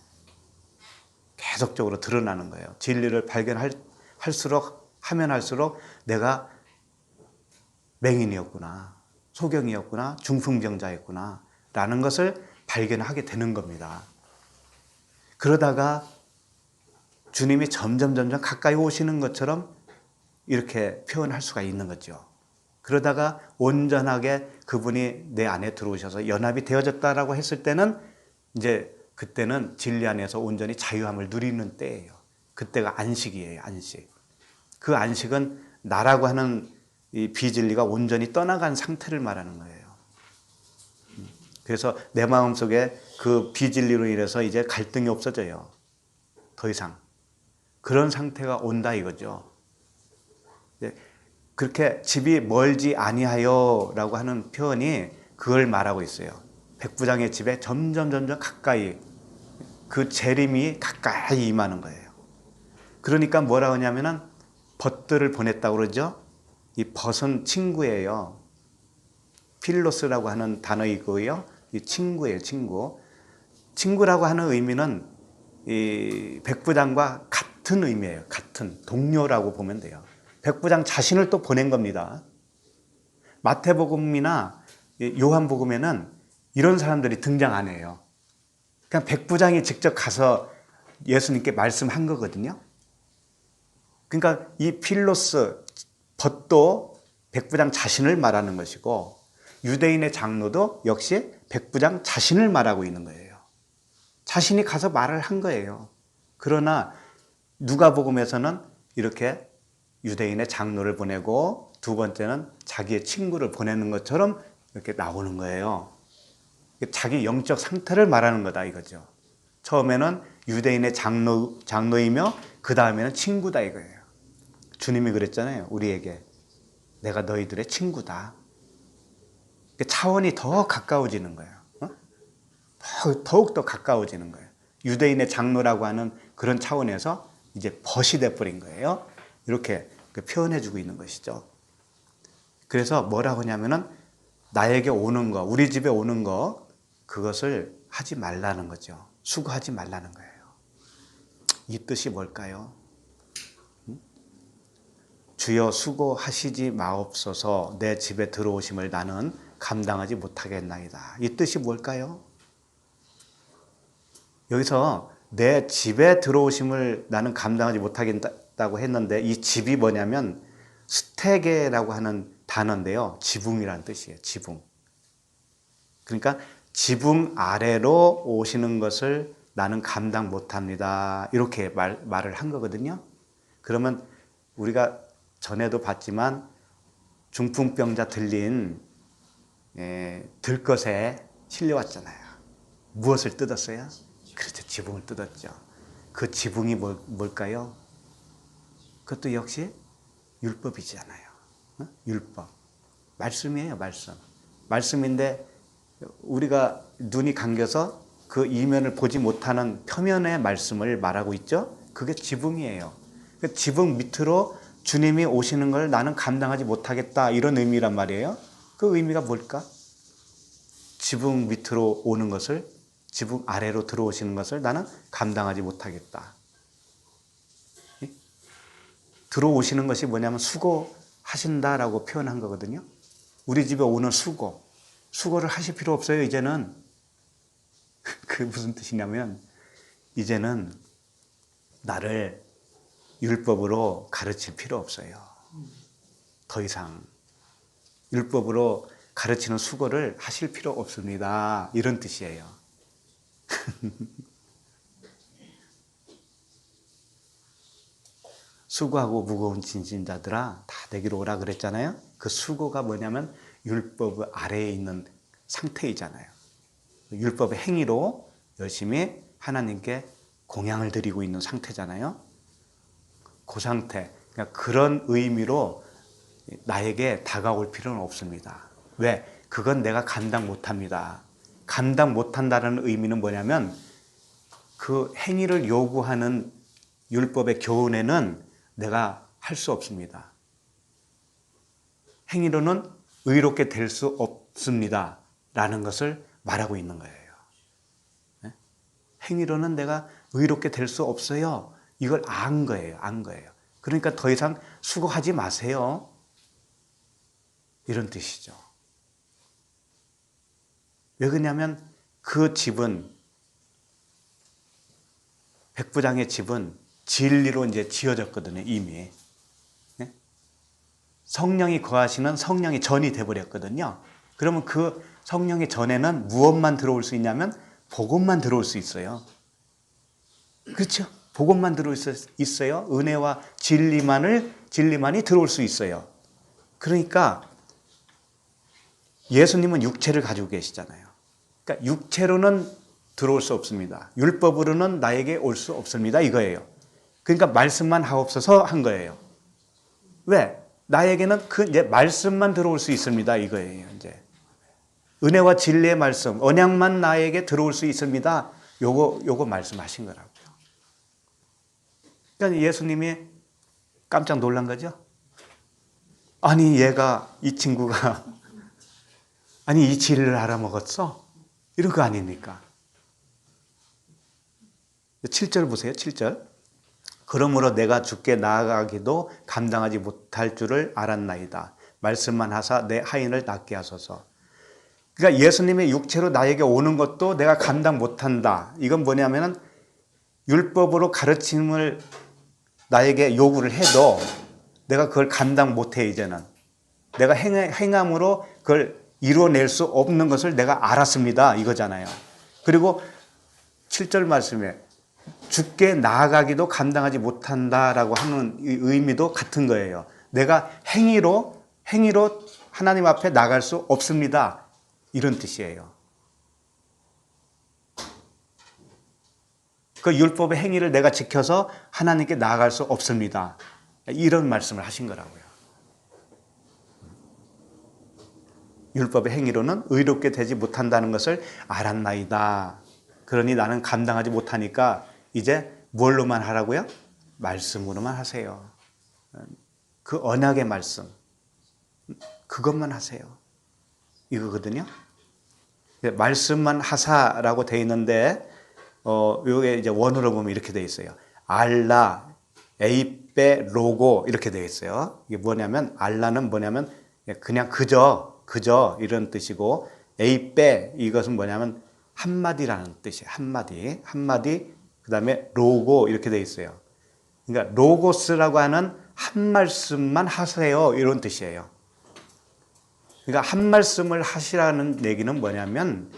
계속적으로 드러나는 거예요. 진리를 하면 할수록 내가 맹인이었구나, 소경이었구나, 중풍병자였구나 라는 것을 발견하게 되는 겁니다. 그러다가 주님이 점점 가까이 오시는 것처럼 이렇게 표현할 수가 있는 거죠. 그러다가 온전하게 그분이 내 안에 들어오셔서 연합이 되어졌다라고 했을 때는 이제 그때는 진리 안에서 온전히 자유함을 누리는 때예요. 그때가 안식이에요, 안식. 그 안식은 나라고 하는 이 비진리가 온전히 떠나간 상태를 말하는 거예요. 그래서 내 마음속에 그 비진리로 인해서 이제 갈등이 없어져요. 더 이상. 그런 상태가 온다 이거죠. 그렇게 집이 멀지 아니하여라고 하는 표현이 그걸 말하고 있어요. 백부장의 집에 점점 가까이, 그 재림이 가까이 임하는 거예요. 그러니까 뭐라고 하냐면은 벗들을 보냈다고 그러죠. 이 벗은 친구예요. 필로스라고 하는 단어이고요. 이 친구예요, 친구. 친구라고 하는 의미는 이 백부장과 같은 의미예요. 같은 동료라고 보면 돼요. 백부장 자신을 또 보낸 겁니다. 마태복음이나 요한복음에는 이런 사람들이 등장 안 해요. 그냥 백부장이 직접 가서 예수님께 말씀한 거거든요. 그러니까 이 필로스, 벗도 백부장 자신을 말하는 것이고 유대인의 장로도 역시 백부장 자신을 말하고 있는 거예요. 자신이 가서 말을 한 거예요. 그러나 누가복음에서는 이렇게 유대인의 장로를 보내고 두 번째는 자기의 친구를 보내는 것처럼 이렇게 나오는 거예요. 자기 영적 상태를 말하는 거다 이거죠. 처음에는 유대인의 장로이며 그 다음에는 친구다 이거예요. 주님이 그랬잖아요. 우리에게 내가 너희들의 친구다. 차원이 더 가까워지는 거예요. 더욱 더 가까워지는 거예요. 유대인의 장로라고 하는 그런 차원에서 이제 벗이 돼버린 거예요. 이렇게 표현해주고 있는 것이죠. 그래서 뭐라고 하냐면은 나에게 오는 거, 우리 집에 오는 거, 그것을 하지 말라는 거죠. 수고하지 말라는 거예요. 이 뜻이 뭘까요? 주여 수고하시지 마옵소서 내 집에 들어오심을 나는 감당하지 못하겠나이다. 이 뜻이 뭘까요? 여기서 내 집에 들어오심을 나는 감당하지 못하겠다고 했는데 이 집이 뭐냐면 스테게라고 하는 단어인데요. 지붕이라는 뜻이에요. 지붕. 그러니까 지붕 아래로 오시는 것을 나는 감당 못합니다. 이렇게 말을 한 거거든요. 그러면 우리가 전에도 봤지만 중풍병자 들린 들것에 실려왔잖아요. 무엇을 뜯었어요? 그렇죠. 지붕을 뜯었죠. 그 지붕이 뭘까요? 그것도 역시 율법이잖아요. 율법. 말씀이에요, 말씀. 말씀인데 우리가 눈이 감겨서 그 이면을 보지 못하는 표면의 말씀을 말하고 있죠. 그게 지붕이에요. 그 지붕 밑으로 주님이 오시는 걸 나는 감당하지 못하겠다 이런 의미란 말이에요. 그 의미가 뭘까? 지붕 밑으로 오는 것을, 지붕 아래로 들어오시는 것을 나는 감당하지 못하겠다. 들어오시는 것이 뭐냐면 수고하신다라고 표현한 거거든요. 우리 집에 오는 수고를 하실 필요 없어요. 이제는 그게 무슨 뜻이냐면 이제는 나를 율법으로 가르칠 필요 없어요. 더 이상 율법으로 가르치는 수고를 하실 필요 없습니다. 이런 뜻이에요. 수고하고 무거운 짐진 자들아 다 내게로 오라 그랬잖아요. 그 수고가 뭐냐면 율법 아래에 있는 상태이잖아요. 율법의 행위로 열심히 하나님께 공양을 드리고 있는 상태잖아요. 그 상태, 그러니까 그런 의미로 나에게 다가올 필요는 없습니다. 왜? 그건 내가 감당 못합니다. 감당 못한다는 의미는 뭐냐면 그 행위를 요구하는 율법의 교훈에는 내가 할 수 없습니다. 행위로는 의롭게 될 수 없습니다. 라는 것을 말하고 있는 거예요. 행위로는 내가 의롭게 될 수 없어요. 이걸 안 거예요. 그러니까 더 이상 수고하지 마세요. 이런 뜻이죠. 왜 그러냐면 그 집은, 백부장의 집은 진리로 이제 지어졌거든요, 이미. 성령이 거하시는 성령의 전이 돼버렸거든요. 그러면 그 성령의 전에는 무엇만 들어올 수 있냐면 복음만 들어올 수 있어요. 그렇죠? 복음만 들어올 수 있어요. 은혜와 진리만이 들어올 수 있어요. 그러니까 예수님은 육체를 가지고 계시잖아요. 그러니까 육체로는 들어올 수 없습니다. 율법으로는 나에게 올 수 없습니다. 이거예요. 그러니까 말씀만 하옵소서 한 거예요. 왜? 나에게는 이제 말씀만 들어올 수 있습니다. 이거예요. 이제 은혜와 진리의 말씀, 언약만 나에게 들어올 수 있습니다. 요거 말씀하신 거라고요. 그러니까 예수님이 깜짝 놀란 거죠. 아니 이 친구가 아니 이 진리를 알아먹었어? 이런 거 아닙니까? 7절 보세요. 7절. 그러므로 내가 주께 나아가기도 감당하지 못할 줄을 알았나이다. 말씀만 하사 내 하인을 낫게 하소서. 그러니까 예수님의 육체로 나에게 오는 것도 내가 감당 못한다. 이건 뭐냐면은 율법으로 가르침을 나에게 요구를 해도 내가 그걸 감당 못해. 이제는 내가 행함으로 그걸 이루어낼 수 없는 것을 내가 알았습니다. 이거잖아요. 그리고 7절 말씀에 주께 나아가기도 감당하지 못한다라고 하는 의미도 같은 거예요. 내가 행위로 하나님 앞에 나갈 수 없습니다. 이런 뜻이에요. 그 율법의 행위를 내가 지켜서 하나님께 나아갈 수 없습니다. 이런 말씀을 하신 거라고요. 율법의 행위로는 의롭게 되지 못한다는 것을 알았나이다. 그러니 나는 감당하지 못하니까 이제 뭘로만 하라고요? 말씀으로만 하세요. 그 언약의 말씀, 그것만 하세요. 이거거든요. 말씀만 하사라고 돼 있는데, 요게 이제 원어로 보면 이렇게 돼 있어요. 알라, 에이페, 로고 이렇게 돼 있어요. 이게 뭐냐면 알라는 뭐냐면 그냥 그저 이런 뜻이고, 에이페 이것은 뭐냐면 한마디라는 뜻이에요. 한마디. 그다음에 로고 이렇게 돼 있어요. 그러니까 로고스라고 하는 한 말씀만 하세요 이런 뜻이에요. 그러니까 한 말씀을 하시라는 얘기는 뭐냐면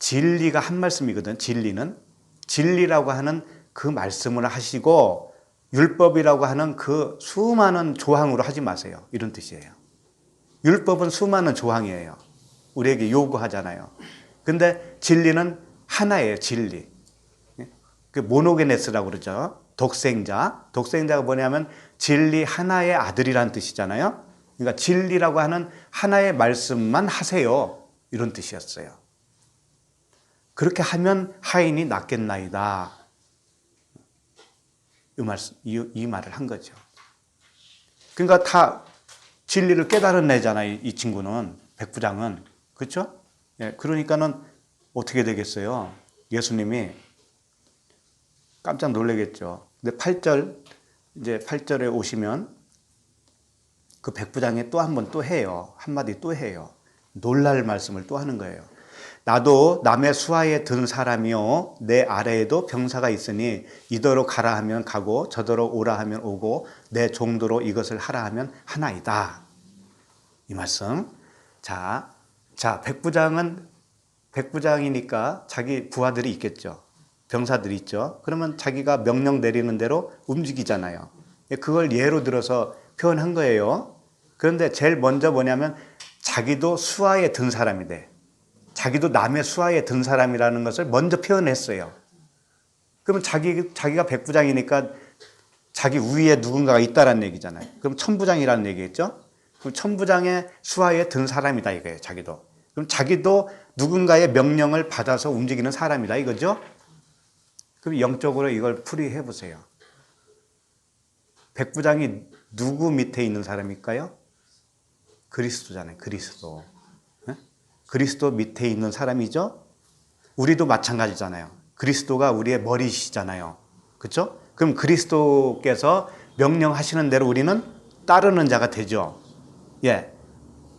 진리가 한 말씀이거든. 진리라고 하는 그 말씀을 하시고 율법이라고 하는 그 수많은 조항으로 하지 마세요. 이런 뜻이에요. 율법은 수많은 조항이에요. 우리에게 요구하잖아요. 근데 진리는 하나예요. 진리. 그 모노게네스라고 그러죠. 독생자가 뭐냐면 진리 하나의 아들이라는 뜻이잖아요. 그러니까 진리라고 하는 하나의 말씀만 하세요. 이런 뜻이었어요. 그렇게 하면 하인이 낫겠나이다. 이 말을 한 거죠. 그러니까 다 진리를 깨달은 애잖아요. 이 친구는, 백부장은. 그렇죠? 예, 그러니까는 어떻게 되겠어요? 예수님이 깜짝 놀라겠죠. 근데 8절에 오시면 그 백부장이 또 한 번 또 해요. 한마디 또 해요. 놀랄 말씀을 또 하는 거예요. 나도 남의 수하에 든 사람이요 내 아래에도 병사가 있으니 이더러 가라 하면 가고 저더러 오라 하면 오고 내 종도로 이것을 하라 하면 하나이다. 이 말씀. 자, 백부장이니까 자기 부하들이 있겠죠. 병사들이 있죠. 그러면 자기가 명령 내리는 대로 움직이잖아요. 그걸 예로 들어서 표현한 거예요. 그런데 제일 먼저 뭐냐면 자기도 수하에 든 사람이 돼. 자기도 남의 수하에 든 사람이라는 것을 먼저 표현했어요. 그러면 자기가 백부장이니까 자기 위에 누군가가 있다라는 얘기잖아요. 그럼 천부장이라는 얘기겠죠? 그럼 천부장의 수하에 든 사람이다 이거예요. 자기도. 그럼 자기도 누군가의 명령을 받아서 움직이는 사람이다 이거죠? 그럼 영적으로 이걸 풀이해 보세요. 백부장이 누구 밑에 있는 사람일까요? 그리스도잖아요. 그리스도. 그리스도 밑에 있는 사람이죠. 우리도 마찬가지잖아요. 그리스도가 우리의 머리시잖아요. 그렇죠? 그럼 그리스도께서 명령하시는 대로 우리는 따르는 자가 되죠. 예,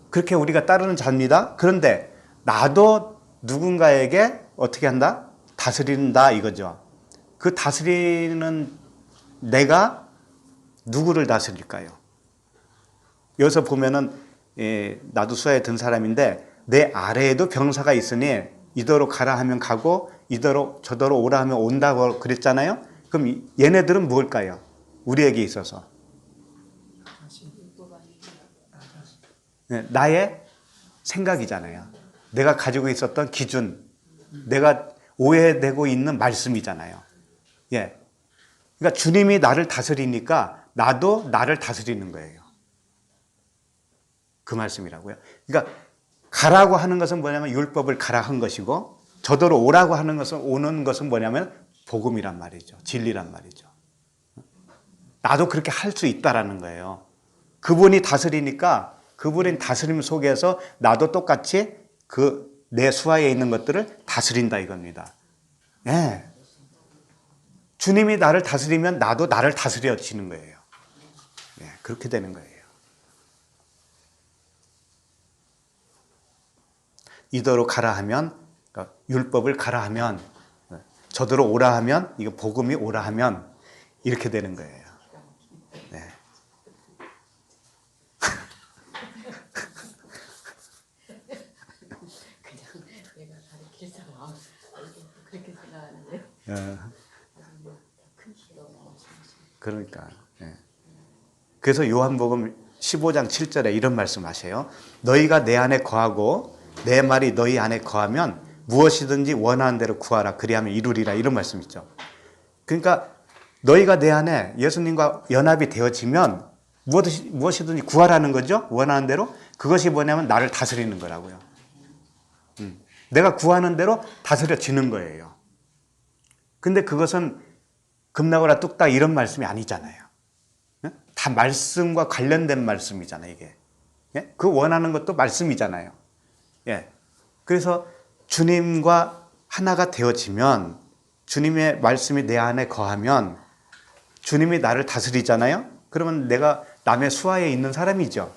그렇게 우리가 따르는 자입니다. 그런데 나도 누군가에게 어떻게 한다? 다스린다 이거죠. 그 다스리는 내가 누구를 다스릴까요? 여기서 보면은 나도 수하에 든 사람인데 내 아래에도 병사가 있으니 이더러 가라 하면 가고 이더러 저더러 오라 하면 온다고 그랬잖아요. 그럼 얘네들은 뭘까요? 우리에게 있어서 나의 생각이잖아요. 내가 가지고 있었던 기준, 내가 오해되고 있는 말씀이잖아요. 예, 그러니까 주님이 나를 다스리니까 나도 나를 다스리는 거예요. 그 말씀이라고요. 그러니까 가라고 하는 것은 뭐냐면 율법을 가라 한 것이고 저더러 오라고 하는 것은 오는 것은 뭐냐면 복음이란 말이죠. 진리란 말이죠. 나도 그렇게 할 수 있다라는 거예요. 그분이 다스리니까 그분의 다스림 속에서 나도 똑같이 그 내 수하에 있는 것들을 다스린다 이겁니다. 예. 주님이 나를 다스리면 나도 나를 다스려지는 거예요. 예, 그렇게 되는 거예요. 이더러 가라 하면, 그러니까 율법을 가라 하면, 저더러 오라 하면, 이거 복음이 오라 하면 이렇게 되는 거예요. 네. 그냥 내가 가르치잖아. 그렇게 생각하는데. 큰 기도. 그러니까. 예. 그래서 요한복음 15장 7절에 이런 말씀하세요. 너희가 내 안에 거하고 내 말이 너희 안에 거하면 무엇이든지 원하는 대로 구하라. 그리하면 이루리라. 이런 말씀 있죠. 그러니까 너희가 내 안에 예수님과 연합이 되어지면 무엇이든지 구하라는 거죠. 원하는 대로. 그것이 뭐냐면 나를 다스리는 거라고요. 내가 구하는 대로 다스려지는 거예요. 근데 그것은 급나거라 뚝딱 이런 말씀이 아니잖아요. 다 말씀과 관련된 말씀이잖아요, 이게. 예? 그 원하는 것도 말씀이잖아요. 예. 그래서 주님과 하나가 되어지면, 주님의 말씀이 내 안에 거하면 주님이 나를 다스리잖아요. 그러면 내가 남의 수하에 있는 사람이죠.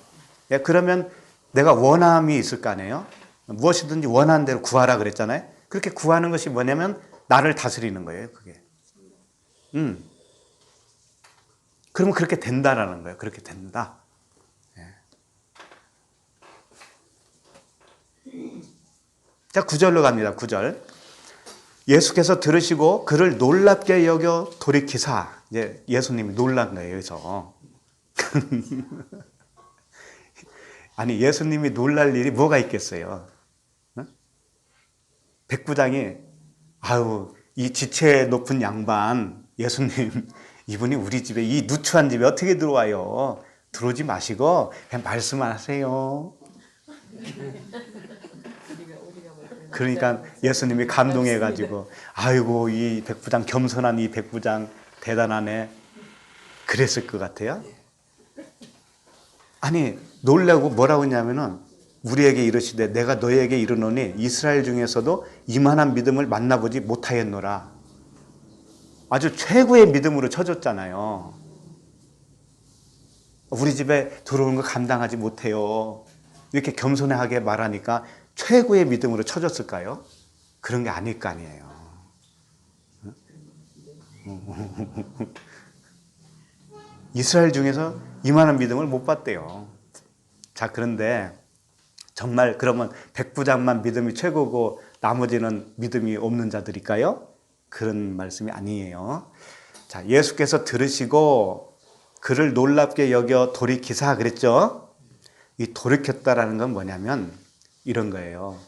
예, 그러면 내가 원함이 있을 거 아니에요. 무엇이든지 원하는 대로 구하라 그랬잖아요. 그렇게 구하는 것이 뭐냐면 나를 다스리는 거예요, 그게. 그러면 그렇게 된다라는 거예요. 그렇게 된다. 예. 자, 9절로 갑니다. 9절. 예수께서 들으시고 그를 놀랍게 여겨 돌이키사. 이제 예수님이 놀란 거예요, 여기서. 아니, 예수님이 놀랄 일이 뭐가 있겠어요? 백부장이, 아유, 이 지체 높은 양반, 예수님, 이분이 우리 집에, 이 누추한 집에 어떻게 들어와요? 들어오지 마시고, 그냥 말씀만 하세요. 그러니까 예수님이 감동해가지고, 아이고, 이 백부장, 겸손한 이 백부장, 대단하네. 그랬을 것 같아요. 아니, 놀라고 뭐라고 했냐면은, 우리에게 이르시되 내가 너희에게 이르노니 이스라엘 중에서도 이만한 믿음을 만나보지 못하였노라. 아주 최고의 믿음으로 쳐줬잖아요. 우리 집에 들어오는 거 감당하지 못해요. 이렇게 겸손하게 말하니까 최고의 믿음으로 쳐줬을까요? 그런 게 아닐 거 아니에요. 이스라엘 중에서 이만한 믿음을 못 봤대요. 자, 그런데 정말 그러면 백부장만 믿음이 최고고 나머지는 믿음이 없는 자들일까요? 그런 말씀이 아니에요. 자, 예수께서 들으시고 그를 놀랍게 여겨 돌이키사 그랬죠? 이 돌이켰다라는 건 뭐냐면 이런 거예요.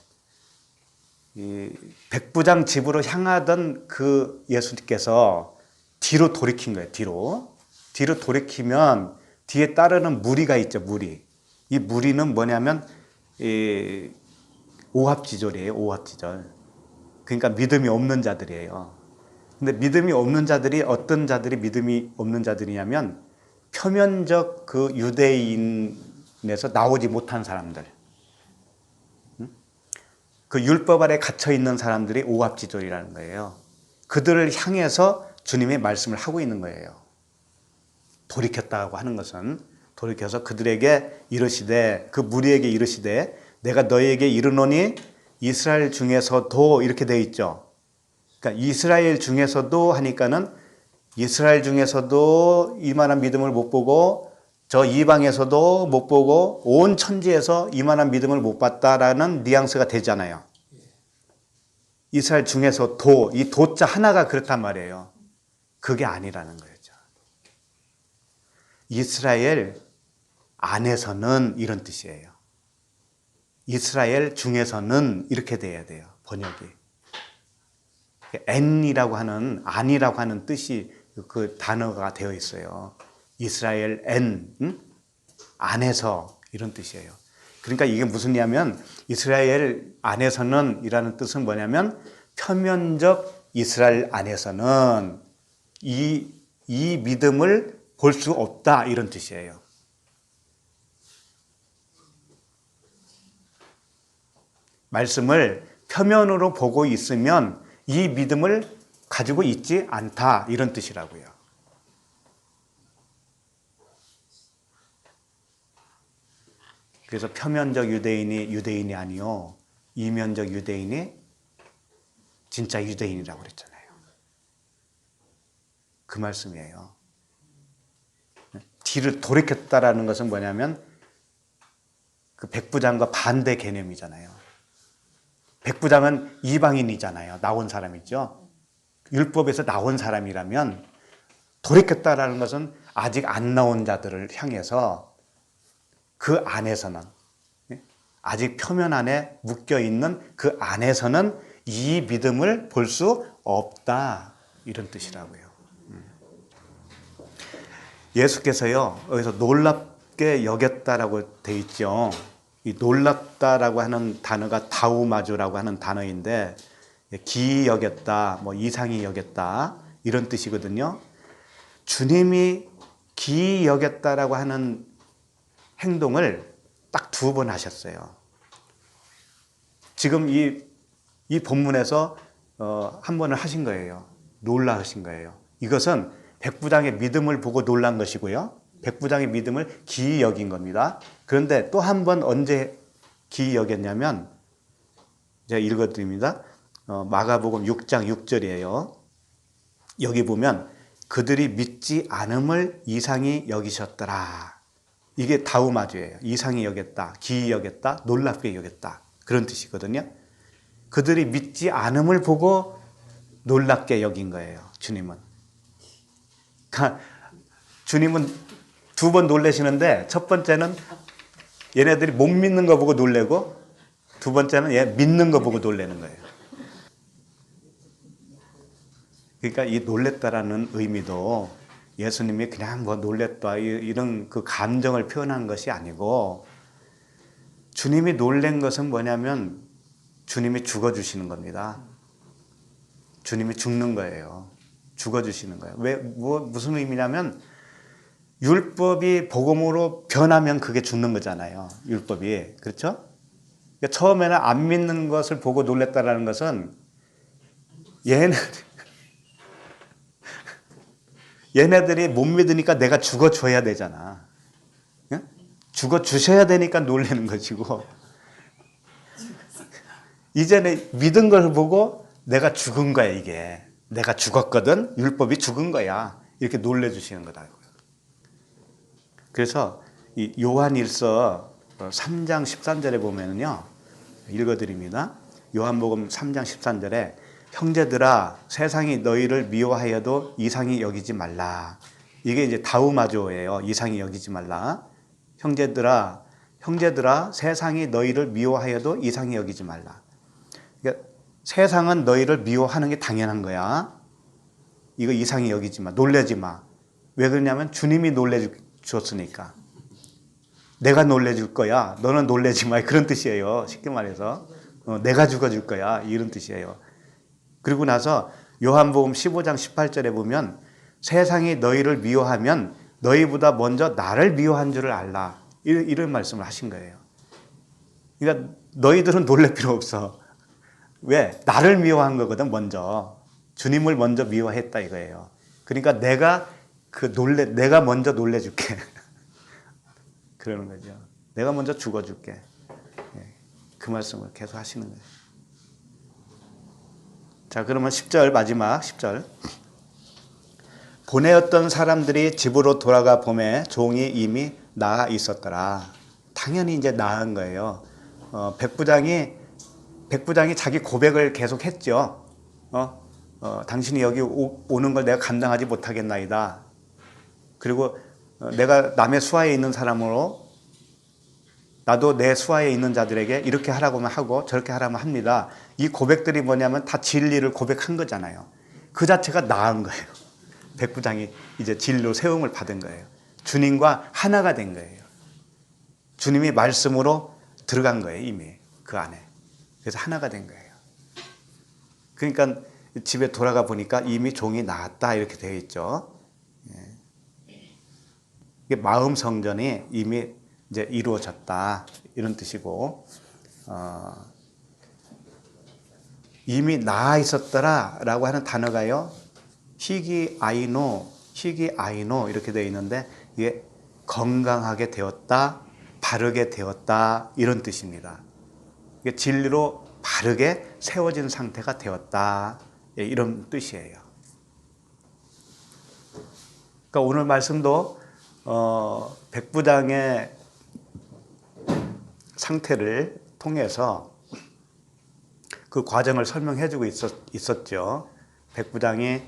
이 백부장 집으로 향하던 그 예수님께서 뒤로 돌이킨 거예요. 뒤로 돌이키면 뒤에 따르는 무리가 있죠. 무리. 이 무리는 뭐냐면 이 오합지졸이에요. 오합지졸. 그러니까 믿음이 없는 자들이에요. 근데 믿음이 없는 자들이 어떤 자들이 믿음이 없는 자들이냐면 표면적 그 유대인에서 나오지 못한 사람들. 그 율법 아래 갇혀 있는 사람들이 오합지졸이라는 거예요. 그들을 향해서 주님의 말씀을 하고 있는 거예요. 돌이켰다고 하는 것은 돌이켜서 그들에게 이르시되 그 무리에게 이르시되 내가 너희에게 이르노니 이스라엘 중에서도 이렇게 되어 있죠. 그러니까 이스라엘 중에서도 하니까는 이스라엘 중에서도 이만한 믿음을 못 보고 저 이방에서도 못 보고 온 천지에서 이만한 믿음을 못 봤다라는 뉘앙스가 되잖아요. 이스라엘 중에서도 이 도자 하나가 그렇단 말이에요. 그게 아니라는 거죠. 이스라엘 안에서는 이런 뜻이에요. 이스라엘 중에서는 이렇게 돼야 돼요. 번역이. N이라고 하는 안이라고 하는 뜻이 그 단어가 되어 있어요. 이스라엘 N 안에서 이런 뜻이에요. 그러니까 이게 무슨 얘기냐면 이스라엘 안에서는 이라는 뜻은 뭐냐면 표면적 이스라엘 안에서는 이 믿음을 볼 수 없다 이런 뜻이에요. 말씀을 표면으로 보고 있으면 이 믿음을 가지고 있지 않다 이런 뜻이라고요. 그래서 표면적 유대인이 유대인이 아니요 이면적 유대인이 진짜 유대인이라고 그랬잖아요. 그 말씀이에요. 뒤를 돌이켰다라는 것은 뭐냐면 그 백부장과 반대 개념이잖아요. 백부장은 이방인이잖아요. 나온 사람이죠. 율법에서 나온 사람이라면 돌이켰다라는 것은 아직 안 나온 자들을 향해서 그 안에서는 아직 표면 안에 묶여있는 그 안에서는 이 믿음을 볼 수 없다 이런 뜻이라고요. 예수께서요 여기서 놀랍게 여겼다라고 돼 있죠. 이 놀랍다라고 하는 단어가 다우마주라고 하는 단어인데 기이 여겼다, 뭐 이상히 여겼다 이런 뜻이거든요. 주님이 기이 여겼다라고 하는 행동을 딱 2번 하셨어요. 지금 이 본문에서 한 번을 하신 거예요. 놀라신 거예요. 이것은 백부장의 믿음을 보고 놀란 것이고요. 백부장의 믿음을 기이 여긴 겁니다. 그런데 또 한 번 언제 기이 여겼냐면 제가 읽어드립니다. 마가복음 6장 6절이에요. 여기 보면 그들이 믿지 않음을 이상히 여기셨더라. 이게 다우마주예요. 이상히 여겼다, 기이 여겼다, 놀랍게 여겼다. 그런 뜻이거든요. 그들이 믿지 않음을 보고 놀랍게 여긴 거예요. 주님은. 그러니까 주님은 2번 놀라시는데 첫 번째는 얘네들이 못 믿는 거 보고 놀래고 두 번째는 얘 믿는 거 보고 놀라는 거예요. 그러니까 이 놀랬다라는 의미도 예수님이 그냥 뭐 놀랬다 이런 그 감정을 표현한 것이 아니고 주님이 놀란 것은 뭐냐면 주님이 죽어주시는 겁니다. 주님이 죽는 거예요. 죽어주시는 거예요. 무슨 의미냐면 율법이 복음으로 변하면 그게 죽는 거잖아요. 율법이. 그렇죠? 그러니까 처음에는 안 믿는 것을 보고 놀랬다라는 것은 얘네들이 못 믿으니까 내가 죽어줘야 되잖아. 죽어주셔야 되니까 놀라는 것이고 이제는 믿은 걸 보고 내가 죽은 거야 이게. 내가 죽었거든. 율법이 죽은 거야. 이렇게 놀래주시는 거다고요. 그래서 이 요한일서 3장 13절에 보면은요. 읽어드립니다. 요한복음 3장 13절에 형제들아 세상이 너희를 미워하여도 이상히 여기지 말라. 이게 이제 다우마조예요. 이상히 여기지 말라. 형제들아 세상이 너희를 미워하여도 이상히 여기지 말라. 그러니까 세상은 너희를 미워하는 게 당연한 거야. 이거 이상히 여기지 마. 놀라지 마. 왜 그러냐면 주님이 놀래줬으니까. 내가 놀래줄 거야. 너는 놀라지 마. 그런 뜻이에요. 쉽게 말해서. 내가 죽어줄 거야. 이런 뜻이에요. 그리고 나서 요한복음 15장 18절에 보면 세상이 너희를 미워하면 너희보다 먼저 나를 미워한 줄을 알라. 이런 말씀을 하신 거예요. 그러니까 너희들은 놀랄 필요 없어. 왜? 나를 미워한 거거든, 먼저. 주님을 먼저 미워했다 이거예요. 그러니까 내가 먼저 놀래줄게. 그러는 거죠. 내가 먼저 죽어줄게. 그 말씀을 계속 하시는 거예요. 자, 그러면 10절, 마지막 10절. 보내었던 사람들이 집으로 돌아가 보매 종이 이미 나아 있었더라. 당연히 이제 나은 거예요. 백부장이 자기 고백을 계속 했죠. 당신이 여기 오는 걸 내가 감당하지 못하겠나이다. 그리고 내가 남의 수하에 있는 사람으로 나도 내 수하에 있는 자들에게 이렇게 하라고만 하고 저렇게 하라면 합니다. 이 고백들이 뭐냐면 다 진리를 고백한 거잖아요. 그 자체가 나은 거예요. 백부장이 이제 진리로 세움을 받은 거예요. 주님과 하나가 된 거예요. 주님이 말씀으로 들어간 거예요. 이미 그 안에. 그래서 하나가 된 거예요. 그러니까 집에 돌아가 보니까 이미 종이 나았다 이렇게 되어 있죠. 이게 마음 성전이 이미 이제 이루어졌다 이런 뜻이고 이미 나아 있었더라라고 하는 단어가요. 히기아이노 이렇게 되어 있는데 이게 건강하게 되었다, 바르게 되었다 이런 뜻입니다. 이게 진리로 바르게 세워진 상태가 되었다 이런 뜻이에요. 그러니까 오늘 말씀도 백부장의 상태를 통해서 그 과정을 설명해 주고 있었죠. 백부장이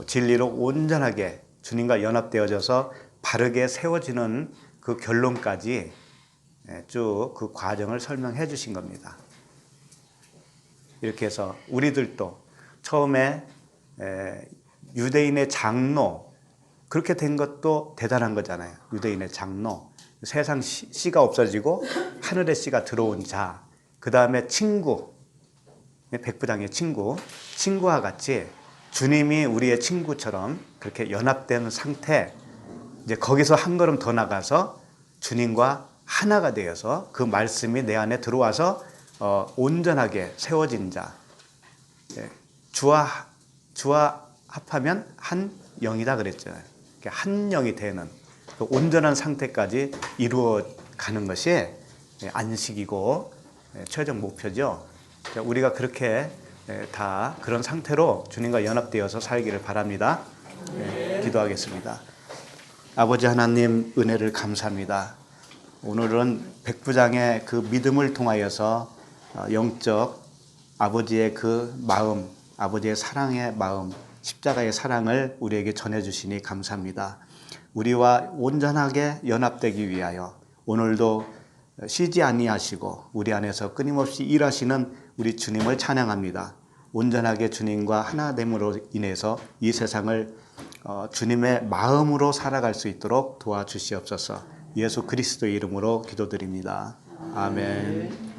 진리로 온전하게 주님과 연합되어져서 바르게 세워지는 그 결론까지 쭉 그 과정을 설명해 주신 겁니다. 이렇게 해서 우리들도 처음에 유대인의 장로 그렇게 된 것도 대단한 거잖아요. 유대인의 장로. 세상 씨가 없어지고 하늘의 씨가 들어온 자, 그 다음에 친구, 백부장의 친구와 같이 주님이 우리의 친구처럼 그렇게 연합된 상태, 이제 거기서 한 걸음 더 나가서 주님과 하나가 되어서 그 말씀이 내 안에 들어와서 온전하게 세워진 자, 주와 합하면 한 영이다 그랬잖아요. 한 영이 되는 그 온전한 상태까지 이루어 가는 것이 안식이고 최종 목표죠. 우리가 그렇게 다 그런 상태로 주님과 연합되어서 살기를 바랍니다. 기도하겠습니다. 아버지 하나님 은혜를 감사합니다. 오늘은 백부장의 그 믿음을 통하여서 영적 아버지의 그 마음, 아버지의 사랑의 마음, 십자가의 사랑을 우리에게 전해주시니 감사합니다. 우리와 온전하게 연합되기 위하여 오늘도 쉬지 아니하시고 우리 안에서 끊임없이 일하시는 우리 주님을 찬양합니다. 온전하게 주님과 하나됨으로 인해서 이 세상을 주님의 마음으로 살아갈 수 있도록 도와주시옵소서. 예수 그리스도의 이름으로 기도드립니다. 아멘.